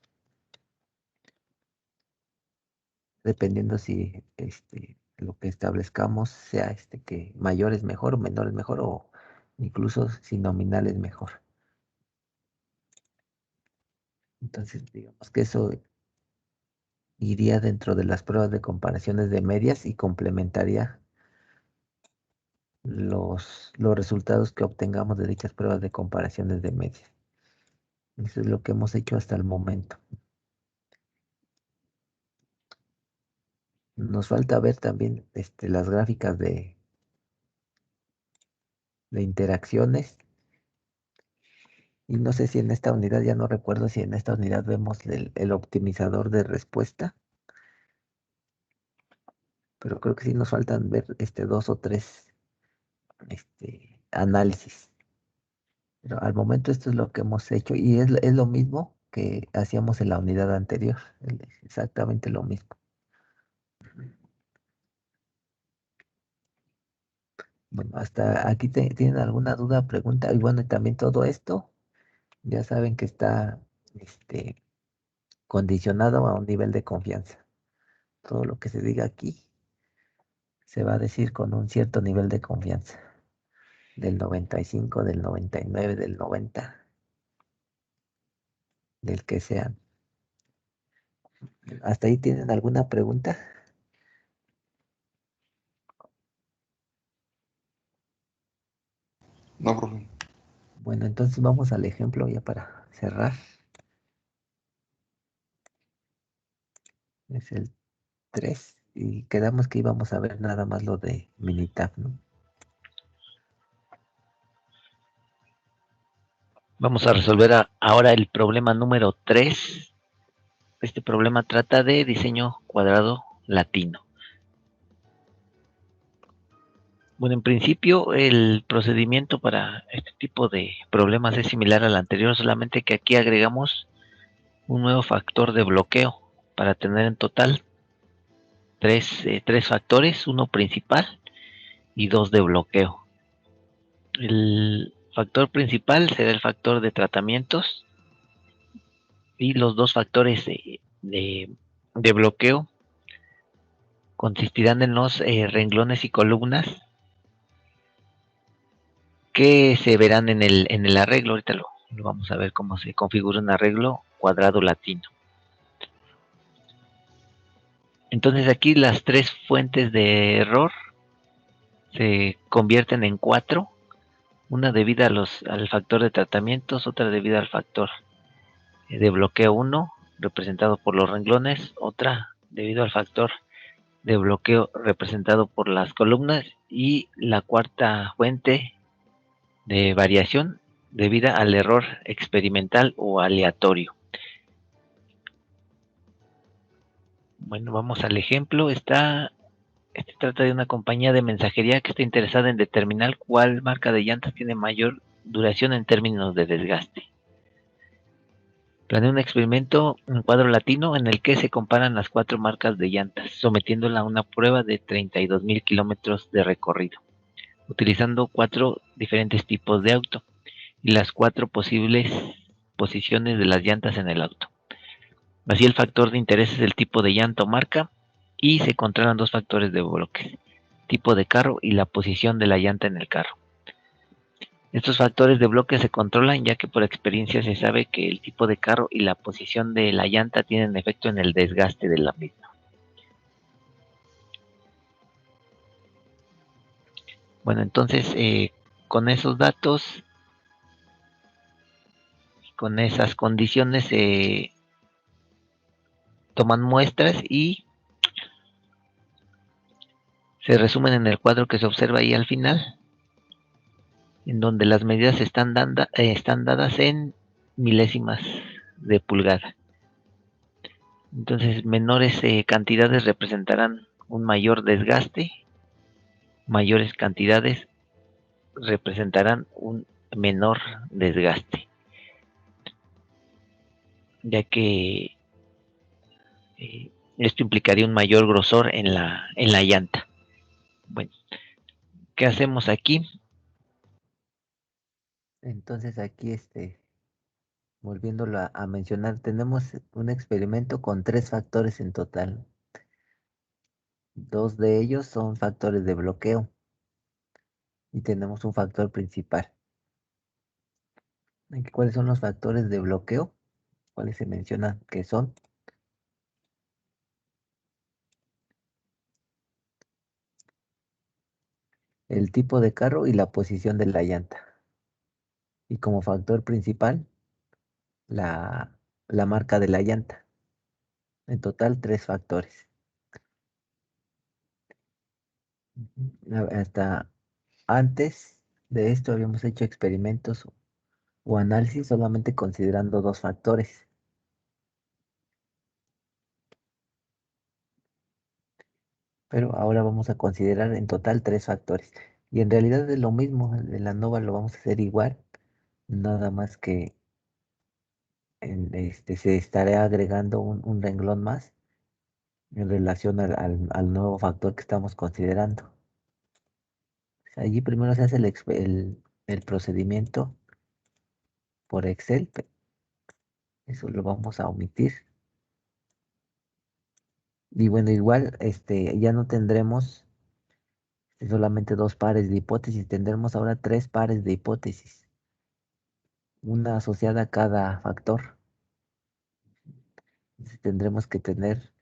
Dependiendo si lo que establezcamos sea que mayor es mejor, menor es mejor o incluso si nominal es mejor. Entonces, digamos que eso iría dentro de las pruebas de comparaciones de medias y complementaría los resultados que obtengamos de dichas pruebas de comparaciones de medias. Eso es lo que hemos hecho hasta el momento. Nos falta ver también las gráficas de interacciones. Y no sé si en esta unidad, ya no recuerdo si en esta unidad vemos el optimizador de respuesta, pero creo que sí nos faltan ver dos o tres análisis. Pero al momento esto es lo que hemos hecho y es lo mismo que hacíamos en la unidad anterior, exactamente lo mismo. Bueno, hasta aquí tienen alguna duda, pregunta, y bueno, y también todo esto, ya saben que está condicionado a un nivel de confianza. Todo lo que se diga aquí se va a decir con un cierto nivel de confianza. del 95, del 99, del 90, del que sea. ¿Hasta ahí tienen alguna pregunta? No, profe. Bueno, entonces vamos al ejemplo ya para cerrar. Es el 3 y quedamos que íbamos a ver nada más lo de Minitab, ¿no? Vamos a resolver ahora el problema número 3. Este problema trata de diseño cuadrado latino. Bueno, en principio el procedimiento para este tipo de problemas es similar al anterior, solamente que aquí agregamos un nuevo factor de bloqueo para tener en total tres factores, uno principal y dos de bloqueo. El factor principal será el factor de tratamientos y los dos factores de bloqueo consistirán en los renglones y columnas que se verán en el arreglo. Ahorita lo vamos a ver cómo se configura un arreglo cuadrado latino. Entonces aquí las tres fuentes de error se convierten en 4. Una debida al factor de tratamientos, otra debida al factor de bloqueo 1, representado por los renglones, otra debido al factor de bloqueo representado por las columnas, y la cuarta fuente de variación debida al error experimental o aleatorio. Bueno, vamos al ejemplo. Este trata de una compañía de mensajería que está interesada en determinar cuál marca de llantas tiene mayor duración en términos de desgaste. Planea un experimento en cuadro latino en el que se comparan las 4 marcas de llantas, sometiéndola a una prueba de 32,000 kilómetros de recorrido, utilizando 4 diferentes tipos de auto y las 4 posibles posiciones de las llantas en el auto. Así, el factor de interés es el tipo de llanta o marca, y se controlan 2 factores de bloques: tipo de carro y la posición de la llanta en el carro. Estos factores de bloque se controlan ya que por experiencia se sabe que el tipo de carro y la posición de la llanta tienen efecto en el desgaste de la misma. Bueno, entonces con esos datos, con esas condiciones, se toman muestras y se resumen en el cuadro que se observa ahí al final, en donde las medidas están dadas en milésimas de pulgada. Entonces, menores cantidades representarán un mayor desgaste, mayores cantidades representarán un menor desgaste, ya que esto implicaría un mayor grosor en la llanta. Bueno, ¿qué hacemos aquí? Entonces aquí, volviéndolo a mencionar, tenemos un experimento con 3 factores en total. 2 de ellos son factores de bloqueo y tenemos un factor principal. ¿Cuáles son los factores de bloqueo? ¿Cuáles se mencionan que son? El tipo de carro y la posición de la llanta. Y como factor principal, la, la marca de la llanta. En total, 3 factores. Hasta antes de esto habíamos hecho experimentos o análisis solamente considerando 2 factores. Pero ahora vamos a considerar en total 3 factores. Y en realidad es lo mismo, en la NOVA lo vamos a hacer igual, nada más que se estará agregando un renglón más en relación al nuevo factor que estamos considerando. Allí primero se hace el procedimiento por Excel, eso lo vamos a omitir. Y bueno, igual ya no tendremos solamente dos pares de hipótesis. Tendremos ahora tres pares de hipótesis, una asociada a cada factor. Entonces, tendremos que tener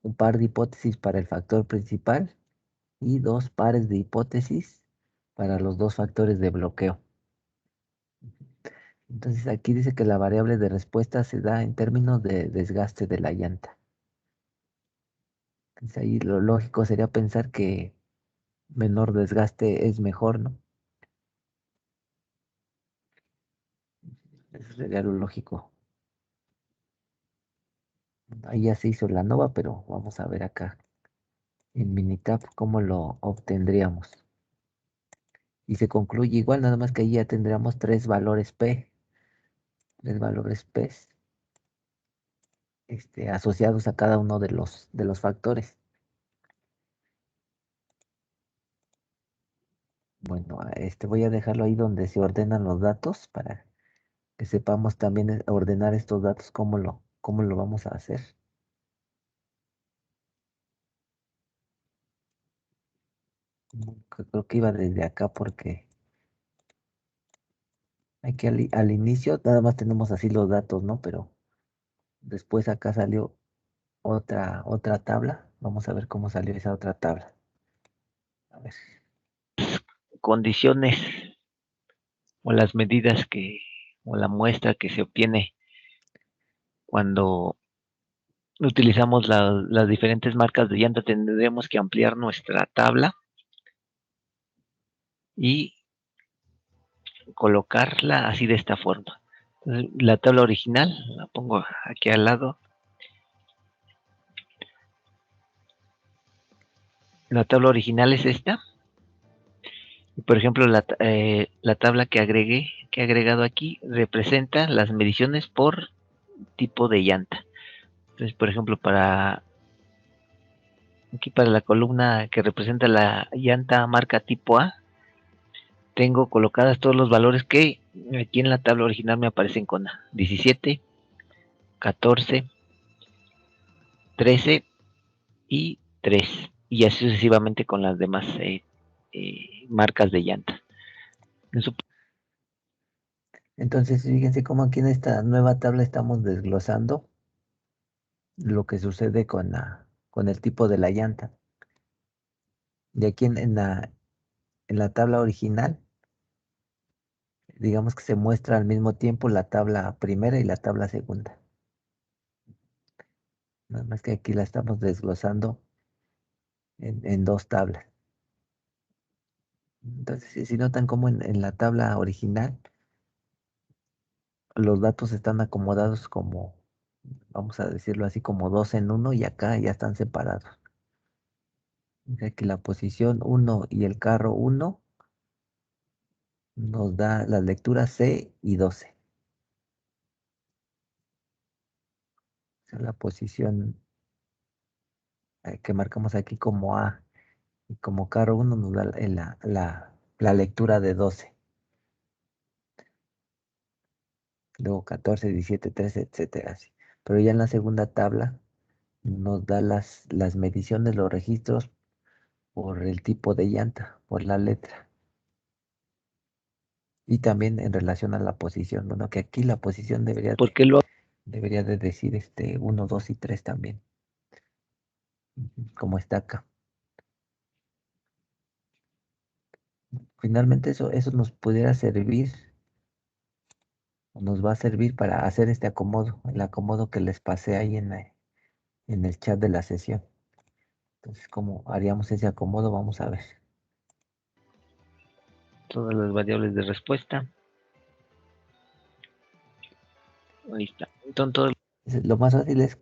un par de hipótesis para el factor principal y dos pares de hipótesis para los dos factores de bloqueo. Entonces aquí dice que la variable de respuesta se da en términos de desgaste de la llanta. Entonces ahí lo lógico sería pensar que menor desgaste es mejor, ¿no? Eso sería lo lógico. Ahí ya se hizo la nova, pero vamos a ver acá en Minitab cómo lo obtendríamos. Y se concluye igual, nada más que ahí ya tendríamos tres valores P asociados a cada uno de los factores. Bueno, voy a dejarlo ahí donde se ordenan los datos para que sepamos también ordenar estos datos, cómo lo vamos a hacer. Creo que iba desde acá porque aquí al inicio nada más tenemos así los datos, ¿no? Pero después acá salió otra tabla. Vamos a ver cómo salió esa otra tabla. A ver. Condiciones o las medidas o la muestra que se obtiene cuando utilizamos las diferentes marcas de llanta, tendremos que ampliar nuestra tabla y colocarla así de esta forma. Entonces, la tabla original la pongo aquí al lado. La tabla original es esta. Y por ejemplo, la tabla que he agregado aquí, representa las mediciones por tipo de llanta. Entonces, por ejemplo, aquí para la columna que representa la llanta marca tipo A, tengo colocadas todos los valores que aquí en la tabla original me aparecen con 17, 14, 13 y 3. Y así sucesivamente con las demás marcas de llanta. Entonces, fíjense cómo aquí en esta nueva tabla estamos desglosando lo que sucede con el tipo de la llanta. Y aquí en la tabla original, digamos que se muestra al mismo tiempo la tabla primera y la tabla segunda. Nada más que aquí la estamos desglosando en dos tablas. Entonces, si notan cómo en la tabla original los datos están acomodados como, vamos a decirlo así, como dos en uno y acá ya están separados. O sea que la posición 1 y el carro 1 nos da las lecturas C y 12. O sea, la posición que marcamos aquí como A y como carro 1 nos da la lectura de 12. Luego 14, 17, 13, etcétera. Así. Pero ya en la segunda tabla nos da las mediciones, los registros por el tipo de llanta, por la letra. Y también en relación a la posición. Bueno, que aquí la posición debería de decir 1, 2 y 3 también. Como está acá. Finalmente eso nos pudiera servir, o nos va a servir para hacer este acomodo, el acomodo que les pasé ahí en el chat de la sesión. Entonces, ¿cómo haríamos ese acomodo? Vamos a ver. Todas las variables de respuesta. Ahí está. Entonces, Lo más fácil es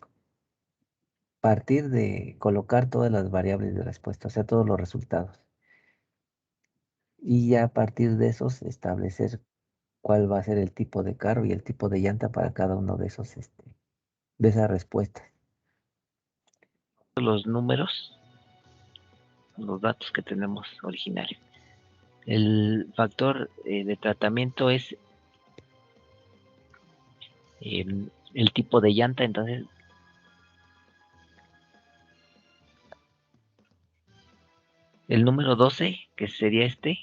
partir de colocar todas las variables de respuesta, o sea, todos los resultados. Y ya a partir de esos establecer cuál va a ser el tipo de carro y el tipo de llanta para cada uno de esos, de esas respuestas. los números, los datos que tenemos originales. El factor de tratamiento es el tipo de llanta, entonces El número 12, que sería este,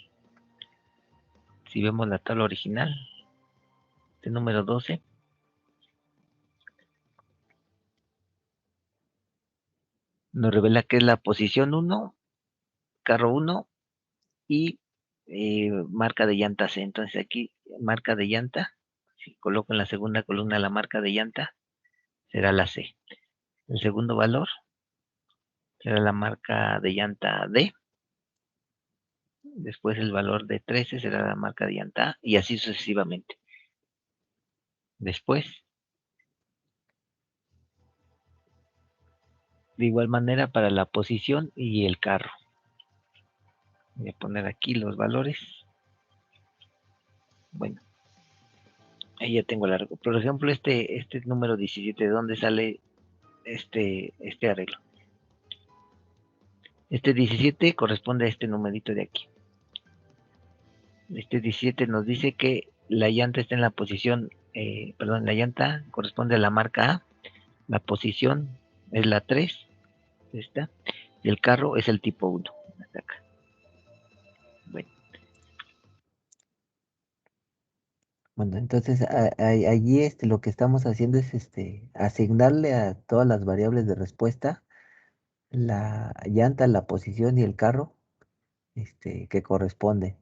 si vemos la tabla original, este número 12, nos revela que es la posición 1, carro 1 y marca de llanta C. Entonces aquí, marca de llanta, si coloco en la segunda columna la marca de llanta, será la C. El segundo valor será la marca de llanta D. Después el valor de 13 será la marca de llanta A, y así sucesivamente. Después, de igual manera para la posición y el carro. Voy a poner aquí los valores. Bueno, ahí ya tengo el arreglo. Por ejemplo, este número 17, ¿de dónde sale este arreglo? Este 17 corresponde a este numerito de aquí. Este 17 nos dice que la llanta está en la posición, la llanta corresponde a la marca A, la posición es la 3, esta, y el carro es el tipo 1, hasta acá. Bueno, Bueno, entonces allí lo que estamos haciendo es asignarle a todas las variables de respuesta la llanta, la posición y el carro que corresponde.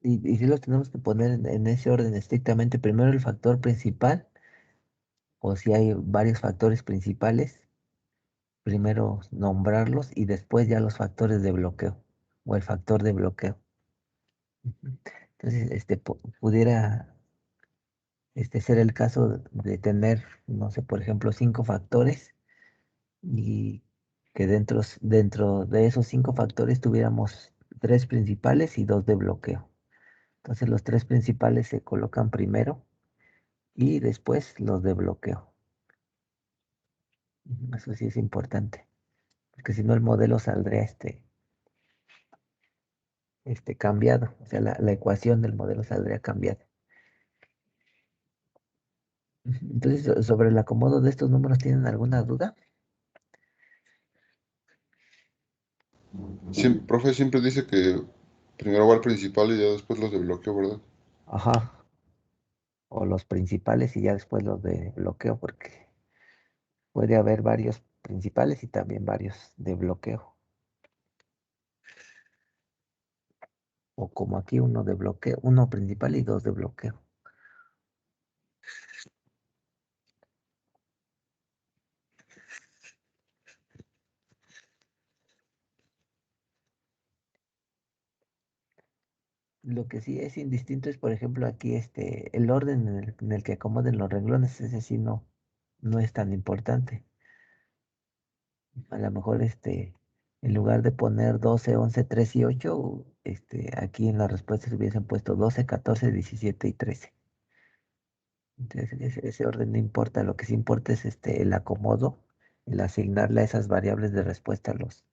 Y si los tenemos que poner en ese orden estrictamente, primero el factor principal, o si hay varios factores principales, primero nombrarlos y después ya los factores de bloqueo o el factor de bloqueo. Ujú. Entonces, pudiera ser el caso de tener, no sé, por ejemplo, 5 factores y que dentro de esos 5 factores tuviéramos 3 principales y 2 de bloqueo. Entonces los 3 principales se colocan primero y después los de bloqueo. Eso sí es importante, porque si no el modelo saldría cambiado, o sea, la ecuación del modelo saldría cambiada. Entonces, sobre el acomodo de estos números, ¿tienen alguna duda? Profe siempre dice que primero va el principal y ya después los de bloqueo, ¿verdad? Ajá, o los principales y ya después los de bloqueo, porque puede haber varios principales y también varios de bloqueo. O como aquí uno de bloqueo, uno principal y 2 de bloqueo. Lo que sí es indistinto es, por ejemplo, aquí el orden en el que acomoden los renglones, ese sí no es tan importante. A lo mejor en lugar de poner 12, 11, 3 y 8, aquí en las respuestas hubiesen puesto 12, 14, 17 y 13. Entonces, ese orden no importa, lo que sí importa es el acomodo, el asignarle a esas variables de respuesta los,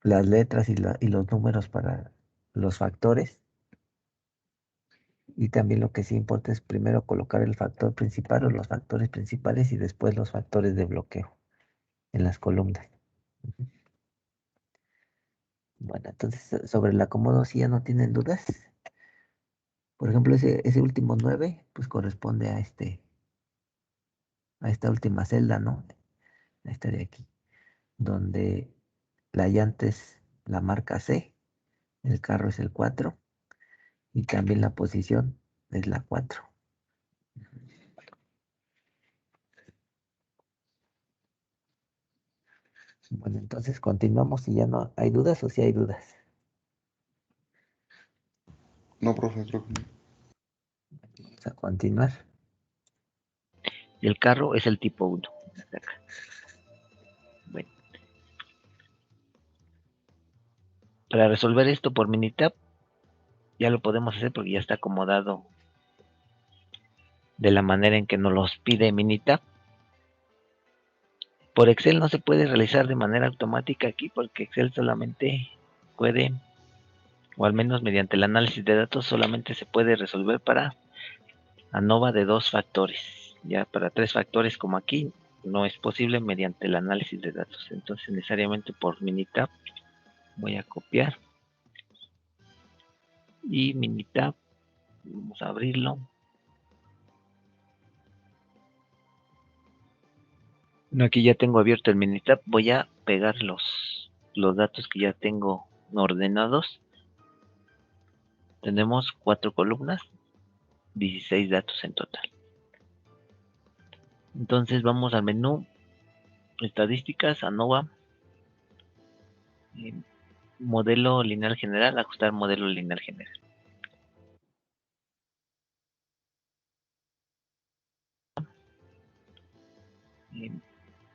las letras y los números para los factores. Y también lo que sí importa es primero colocar el factor principal o los factores principales y después los factores de bloqueo en las columnas. Ujú. Bueno, entonces sobre el acomodo, si ya no tienen dudas. Por ejemplo, ese último 9 pues corresponde a esta última celda, ¿no? A esta de aquí, donde la llanta es la marca C, el carro es el 4 y también la posición es la 4. Bueno, entonces continuamos si ya no hay dudas o si hay dudas. No, profe, creo que no. Vamos a continuar. y el carro es el tipo 1, hasta acá. Bueno, para resolver esto por Minitab, ya lo podemos hacer porque ya está acomodado de la manera en que nos los pide Minitab. Por Excel no se puede realizar de manera automática aquí porque Excel solamente puede, o al menos mediante el análisis de datos, solamente se puede resolver para ANOVA de 2 factores. Ya para 3 factores como aquí no es posible mediante el análisis de datos. Entonces necesariamente por Minitab voy a copiar y Minitab, vamos a abrirlo. No, aquí ya tengo abierto el Minitab, voy a pegar los datos que ya tengo ordenados. Tenemos 4 columnas, 16 datos en total. Entonces vamos al menú estadísticas, ANOVA, modelo lineal general, ajustar modelo lineal general.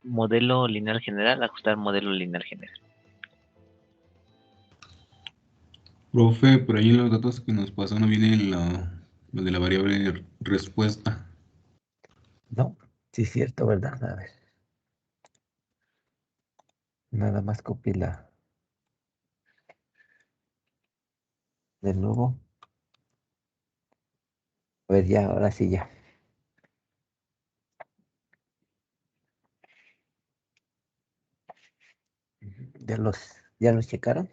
Modelo lineal general, ajustar modelo lineal general. Profe, por ahí en los datos que nos pasó no viene lo de la variable respuesta. No, sí es cierto, ¿verdad? A ver. Nada más copié de nuevo. A ver, ya, ahora sí ya. ¿Ya los checaron?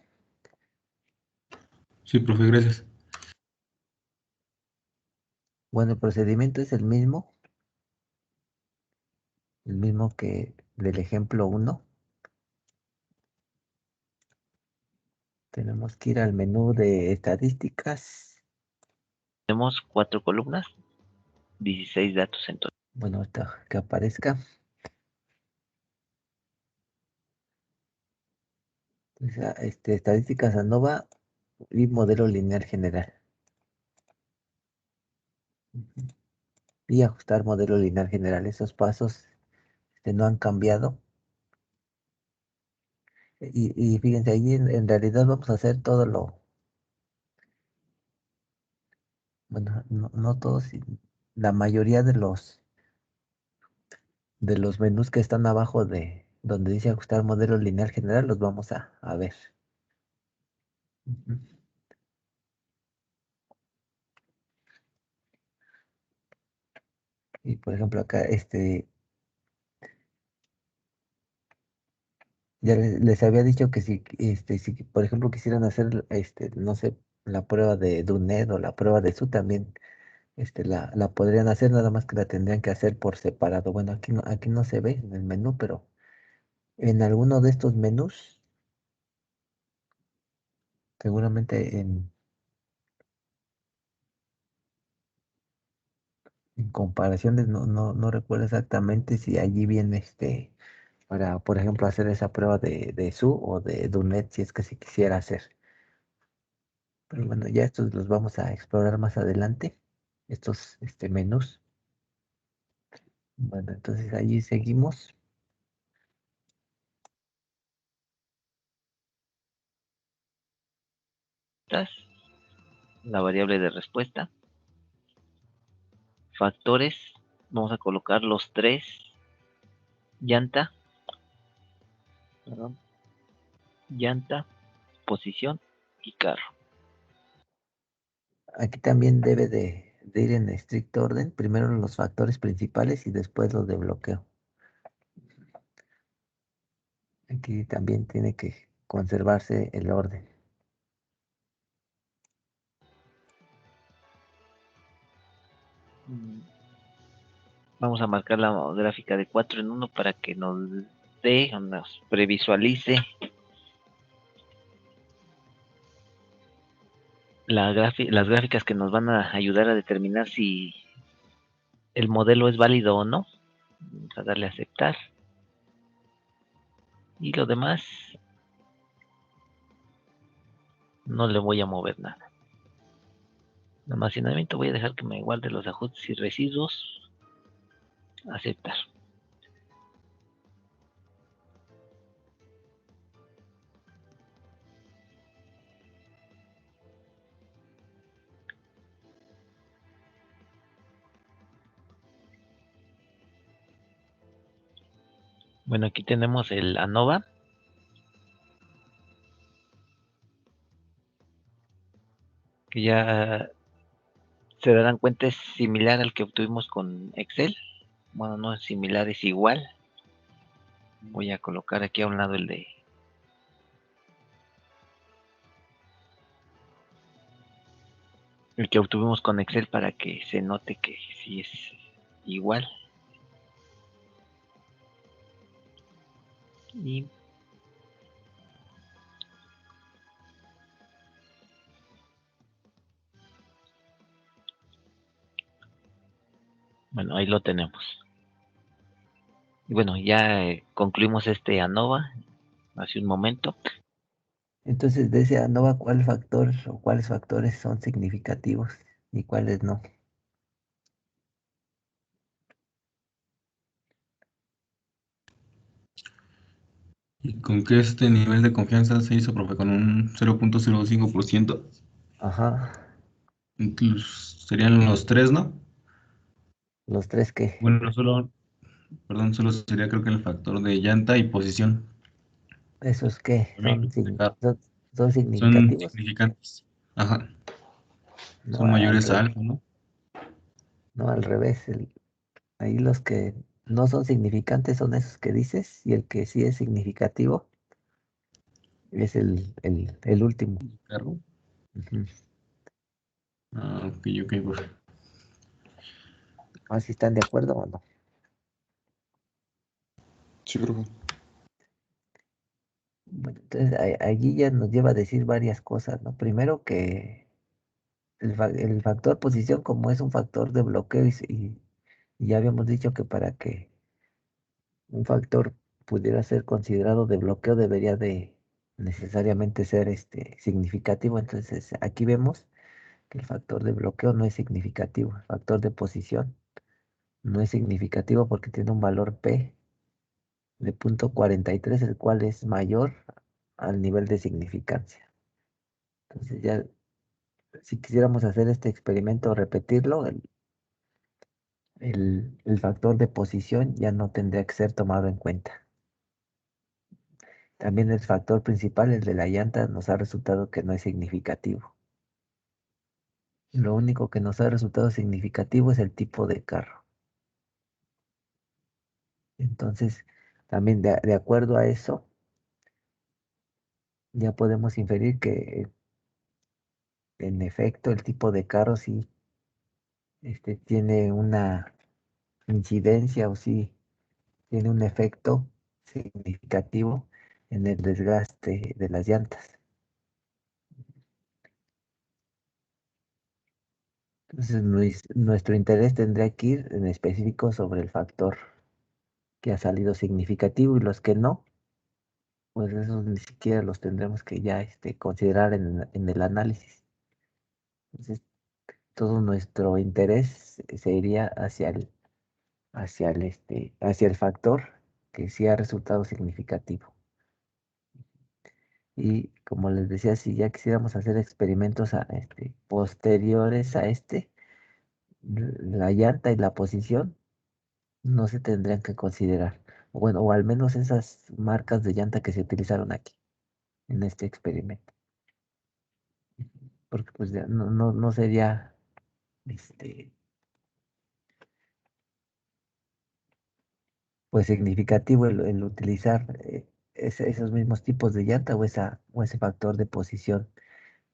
Sí, profe, gracias. Bueno, el procedimiento es el mismo que del ejemplo 1. Tenemos que ir al menú de estadísticas. Tenemos 4 columnas, 16 datos en total. Bueno, que aparezca. Estadísticas ANOVA y modelo lineal general. Y ajustar modelo lineal general. Esos pasos no han cambiado. Y fíjense, ahí en realidad vamos a hacer todo bueno, no todos, la mayoría de los menús que están abajo de donde dice ajustar modelo lineal general, los vamos a ver. Ujú. Y por ejemplo acá, ya les había dicho que si por ejemplo quisieran hacer, no sé, la prueba de DUNET o la prueba de SU también, la podrían hacer, nada más que la tendrían que hacer por separado. Bueno, aquí no se ve en el menú, pero en alguno de estos menús, seguramente en comparaciones, no recuerdo exactamente si allí viene para, por ejemplo, hacer esa prueba de SU o de DUNET si es que se quisiera hacer. Pero bueno, ya estos los vamos a explorar más adelante, estos menús. Bueno, entonces allí seguimos. La variable de respuesta. Factores, vamos a colocar los 3. Llanta, perdón, llanta, posición y carro. Aquí también debe de ir en estricto orden, primero los factores principales y después los de bloqueo. Aquí también tiene que conservarse el orden. Vamos a marcar la gráfica de 4 en 1 para que nos dé, nos previsualice las gráficas que nos van a ayudar a determinar si el modelo es válido o no. Vamos a darle a aceptar. Y lo demás, no le voy a mover nada. El almacenamiento voy a dejar que me guarde los ajustes y residuos. Aceptar. Bueno, aquí tenemos el ANOVA. Que ya se darán cuenta es similar al que obtuvimos con Excel. bueno, no es similar, es igual. Voy a colocar aquí a un lado el que obtuvimos con Excel para que se note que sí es igual. Y bueno, ahí lo tenemos. Y bueno, ya concluimos este ANOVA hace un momento. Entonces, de ese ANOVA, ¿cuál factor o cuáles factores son significativos y cuáles no? ¿Y con qué este nivel de confianza se hizo, profe? Con un 0.05%. Ajá, Incluso serían los tres, ¿no? los tres que Bueno, solo sería creo que el factor de llanta y posición. esos que También destacar. son Son significativos, significantes. Ajá. no Son mayores a alfa, ¿no? no al revés. Ahí los que no son significantes son esos que dices y el que sí es significativo es el último. Carro. Ujú. Ah, ok, profe. A ver si están de acuerdo o no. Sí, profe. Bueno, entonces allí ya nos lleva a decir varias cosas, ¿no? Primero que el factor posición, como es un factor de bloqueo y ya habíamos dicho que para que un factor pudiera ser considerado de bloqueo debería de necesariamente ser significativo. Entonces aquí vemos que el factor de bloqueo no es significativo. El factor de posición no es significativo porque tiene un valor P de 0.43, el cual es mayor al nivel de significancia. Entonces ya, si quisiéramos hacer este experimento o repetirlo, el factor de posición ya no tendría que ser tomado en cuenta. También el factor principal, el de la llanta, nos ha resultado que no es significativo. Lo único que nos ha resultado significativo es el tipo de carro. Entonces, también de acuerdo a eso, ya podemos inferir que en efecto el tipo de carro sí tiene una incidencia o sí tiene un efecto significativo en el desgaste de las llantas. Entonces, nuestro interés tendría que ir en específico sobre el factor que ha salido significativo y los que no, pues esos ni siquiera los tendremos que ya considerar en el análisis. Entonces, todo nuestro interés se iría hacia el factor que sí ha resultado significativo. Y como les decía, si ya quisiéramos hacer experimentos posteriores a la llanta y la posición no se tendrían que considerar. O bueno, o al menos esas marcas de llanta que se utilizaron aquí en este experimento. Porque pues ya no sería este, pues significativo el utilizar esos mismos tipos de llanta o ese factor de posición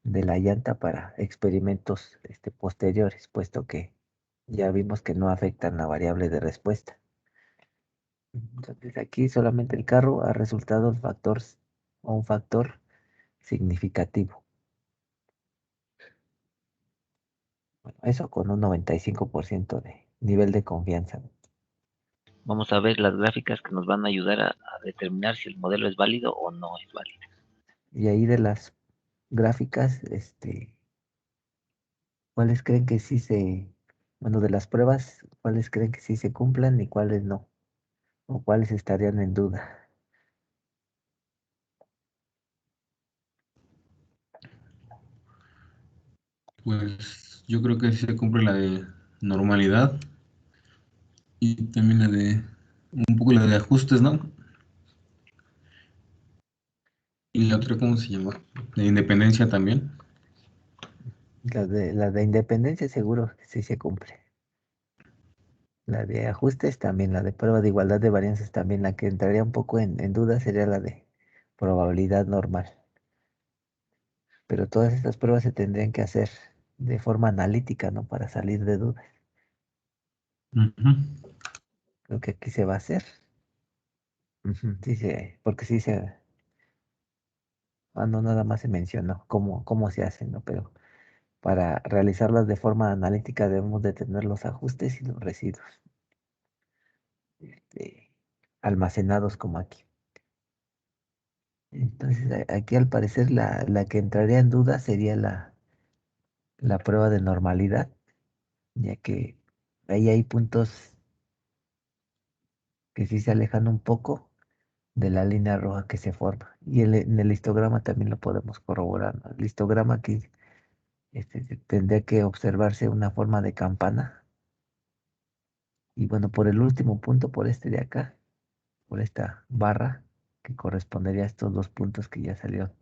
de la llanta para experimentos posteriores, puesto que ya vimos que no afectan la variable de respuesta. Entonces aquí solamente el carro ha resultado un factor significativo. Bueno, eso con un 95% de nivel de confianza. Vamos a ver las gráficas que nos van a ayudar a determinar si el modelo es válido o no es válido. Y ahí de las gráficas, ¿cuáles creen que bueno, de las pruebas, cuáles creen que sí se cumplan y cuáles no? ¿O cuáles estarían en duda? Pues yo creo que sí se cumple la de normalidad y también un poco la de ajustes, ¿no? Y la otra, ¿cómo se llama? De independencia también. La de independencia seguro que sí se cumple. La de ajustes también, la de prueba de igualdad de varianzas también, la que entraría un poco en duda sería la de probabilidad normal. Pero todas estas pruebas se tendrían que hacer de forma analítica, ¿no? Para salir de dudas. Ujú. Creo que aquí se va a hacer. Ujú, sí, porque sí no nada más se mencionó cómo se hacen, ¿no? Pero para realizarlas de forma analítica debemos de tener los ajustes y los residuos este, almacenados como aquí. Entonces, aquí al parecer la que entraría en duda sería la prueba de normalidad, ya que ahí hay puntos que sí se alejan un poco de la línea roja que se forma. Y en el histograma también lo podemos corroborar, ¿no? El histograma aquí tendría que observarse una forma de campana. Y bueno, por el último punto, por este de acá, por esta barra, que correspondería a estos dos puntos que ya salieron.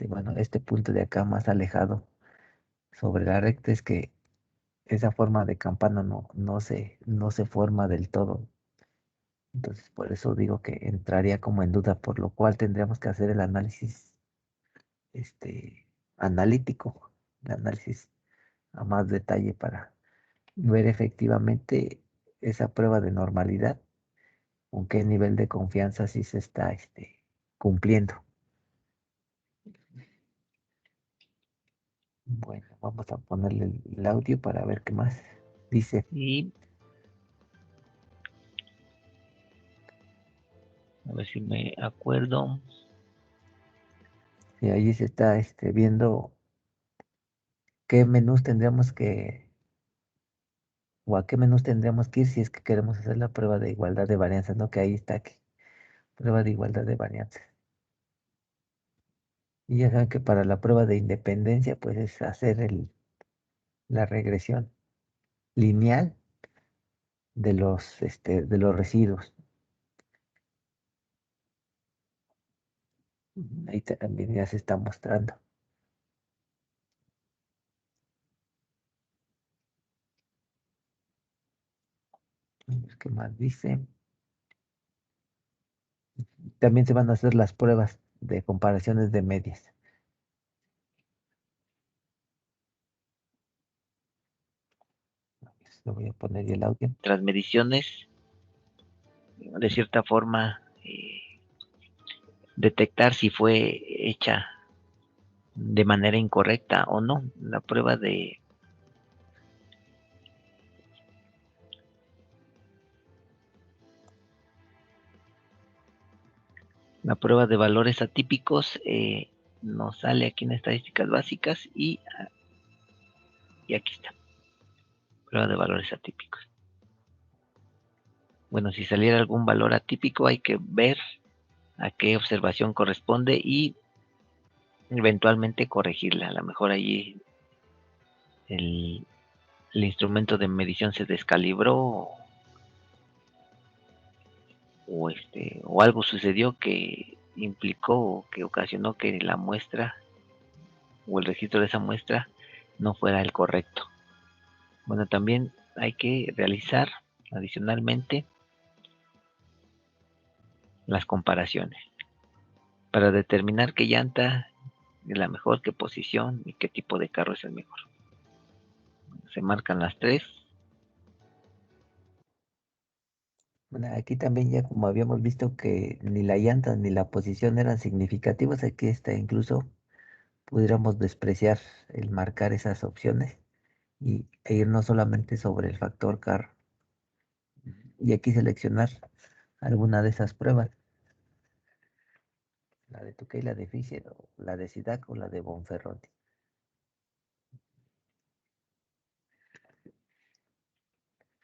Bueno, este punto de acá más alejado sobre la recta es que esa forma de campana no se forma del todo. Entonces, por eso digo que entraría como en duda, por lo cual tendríamos que hacer el análisis analítico, el análisis a más detalle para ver efectivamente esa prueba de normalidad, con qué nivel de confianza sí se está cumpliendo. Bueno, vamos a ponerle el audio para ver qué más dice. Y a ver si me acuerdo. Y ahí se está viendo qué menús tendríamos o a qué menús tendríamos que ir si es que queremos hacer la prueba de igualdad de varianzas, ¿no? Que ahí está aquí, prueba de igualdad de varianzas. Y ya saben que para la prueba de independencia, pues es hacer la regresión lineal de los residuos. Ahí también ya se está mostrando. ¿Qué más dice? También se van a hacer las pruebas de comparaciones de medias. Le voy a poner el audio. Tras mediciones, de cierta forma, detectar si fue hecha de manera incorrecta o no. La prueba de valores atípicos nos sale aquí en estadísticas básicas y aquí está. Prueba de valores atípicos. Bueno, si saliera algún valor atípico hay que ver a qué observación corresponde y eventualmente corregirla. A lo mejor allí el instrumento de medición se descalibró o algo sucedió que implicó o que ocasionó que la muestra o el registro de esa muestra no fuera el correcto. Bueno, también hay que realizar adicionalmente las comparaciones para determinar qué llanta es la mejor, qué posición y qué tipo de carro es el mejor. Se marcan las tres. Bueno, aquí también ya como habíamos visto que ni la llanta ni la posición eran significativos, aquí incluso pudiéramos despreciar el marcar esas opciones e irnos solamente sobre el factor carro. Y aquí seleccionar alguna de esas pruebas, la de Tukey, la de Fisher, o la de SIDAC o la de Bonferroni.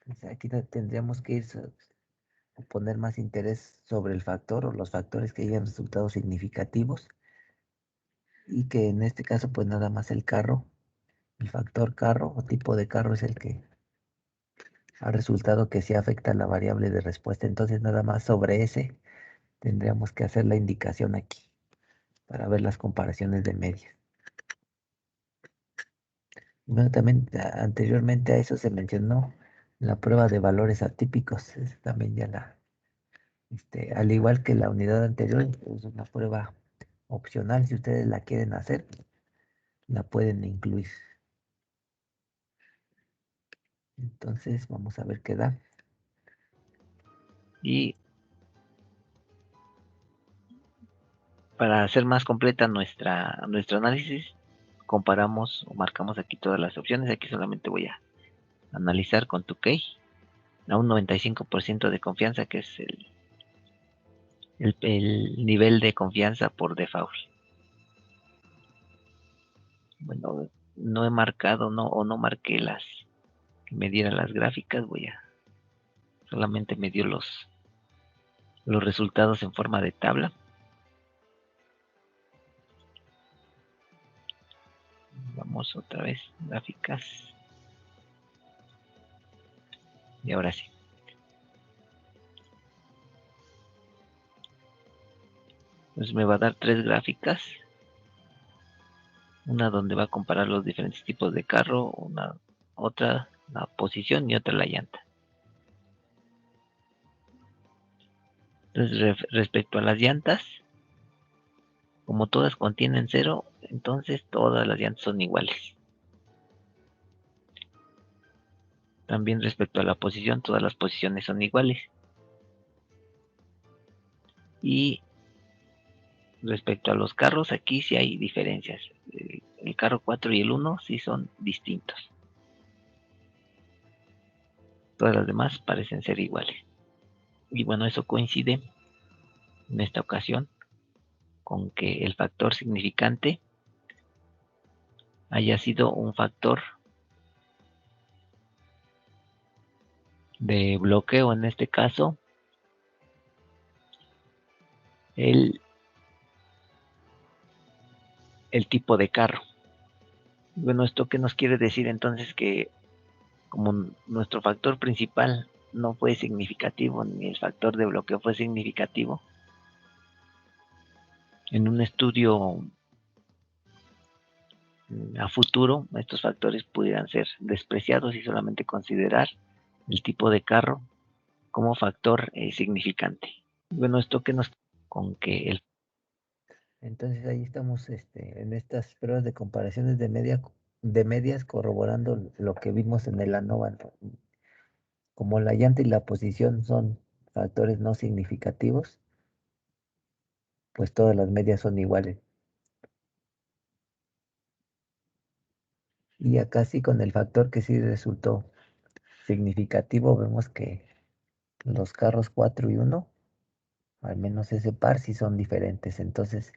Entonces aquí tendríamos que ir a poner más interés sobre el factor o los factores que hayan resultado significativos y que en este caso pues nada más el factor carro o tipo de carro es el que ha resultado que sí afecta la variable de respuesta. Entonces nada más sobre ese tendríamos que hacer la indicación aquí para ver las comparaciones de medias. Bueno, también anteriormente a eso se mencionó La prueba de valores atípicos es también ya al igual que la unidad anterior, es una prueba opcional. Si ustedes la quieren hacer, la pueden incluir. Entonces, vamos a ver qué da. Y para hacer más completa nuestro análisis, comparamos o marcamos aquí todas las opciones. Aquí solamente voy a analizar con tu key a un 95% de confianza, que es el nivel de confianza por default. Bueno, no he marcado o no marqué que me dieran las gráficas. Solamente me dio los resultados en forma de tabla. Vamos otra vez, gráficas. Y ahora sí. Pues me va a dar 3 gráficas. Una donde va a comparar los diferentes tipos de carro, otra la posición y otra la llanta. Entonces, respecto a las llantas, como todas contienen 0, entonces todas las llantas son iguales. También respecto a la posición, todas las posiciones son iguales. Y respecto a los carros, aquí sí hay diferencias. El carro 4 y el 1 sí son distintos. Todas las demás parecen ser iguales. Y bueno, eso coincide en esta ocasión con que el factor significante haya sido un factor de bloqueo, en este caso el tipo de carro. Bueno, ¿esto qué nos quiere decir? Entonces que como nuestro factor principal no fue significativo, ni el factor de bloqueo fue significativo, en un estudio a futuro, estos factores pudieran ser despreciados y solamente considerar el tipo de carro como factor significante. Bueno, esto que nos con que Entonces ahí estamos en estas pruebas de comparaciones de medias corroborando lo que vimos en el ANOVA, ¿no? Como la llanta y la posición son factores no significativos, pues todas las medias son iguales. Y acá sí con el factor que sí resultó significativo, vemos que los carros 4 y 1, al menos ese par, sí son diferentes. Entonces,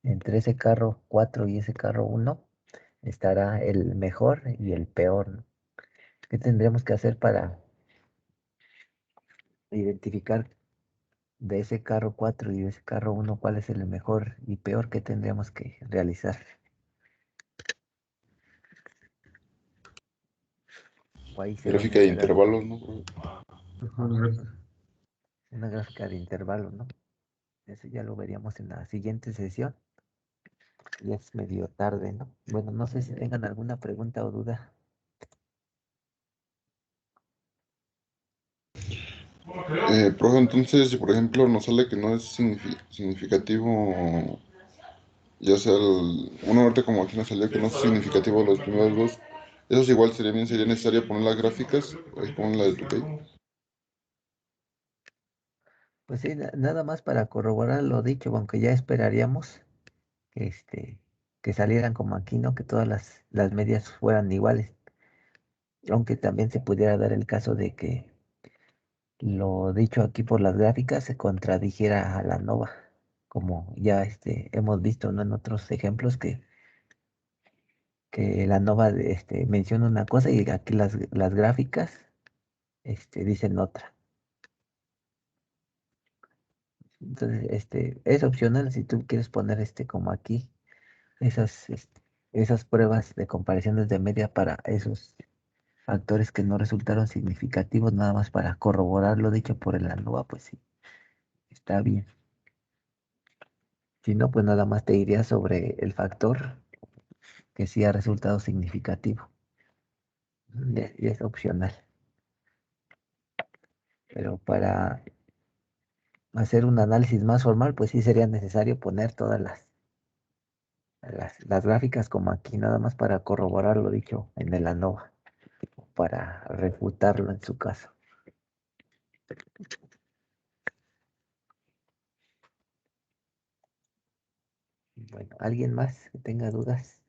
entre ese carro 4 y ese carro 1, estará el mejor y el peor, ¿no? ¿Qué tendríamos que hacer para identificar de ese carro 4 y de ese carro 1 cuál es el mejor y peor que tendríamos que realizar? O ahí se ve en Gráfica de esta gráfica. intervalos, ¿no? Ujú. Una gráfica de intervalo, ¿no? Eso ya lo veríamos en la siguiente sesión. Ya es medio tarde, ¿no? Bueno, no sé si tengan alguna pregunta o duda. Profe, entonces, si por ejemplo nos sale que no es significativo, ya sea uno ahorita como aquí nos salió que no es significativo los primeros dos, esos igual sería necesario poner las gráficas, ahí ponen la de tu key. Pues sí, nada más para corroborar lo dicho, aunque ya esperaríamos que, que salieran como aquí, ¿no? Que todas las medias fueran iguales. Aunque también se pudiera dar el caso de que lo dicho aquí por las gráficas se contradijera a la NOVA, como ya hemos visto, ¿no? En otros ejemplos que la NOVA menciona una cosa y aquí las gráficas dicen otra. Entonces, es opcional si tú quieres poner como aquí esas pruebas de comparaciones de media para esos factores que no resultaron significativos, nada más para corroborar lo dicho por el ANOVA, pues sí, está bien. Si no, pues nada más te iría sobre el factor que sí ha resultado significativo. Y es opcional. Pero para hacer un análisis más formal, pues sí sería necesario poner todas las gráficas como aquí, nada más para corroborar lo dicho en el ANOVA, para refutarlo en su caso. Bueno, ¿alguien más que tenga dudas?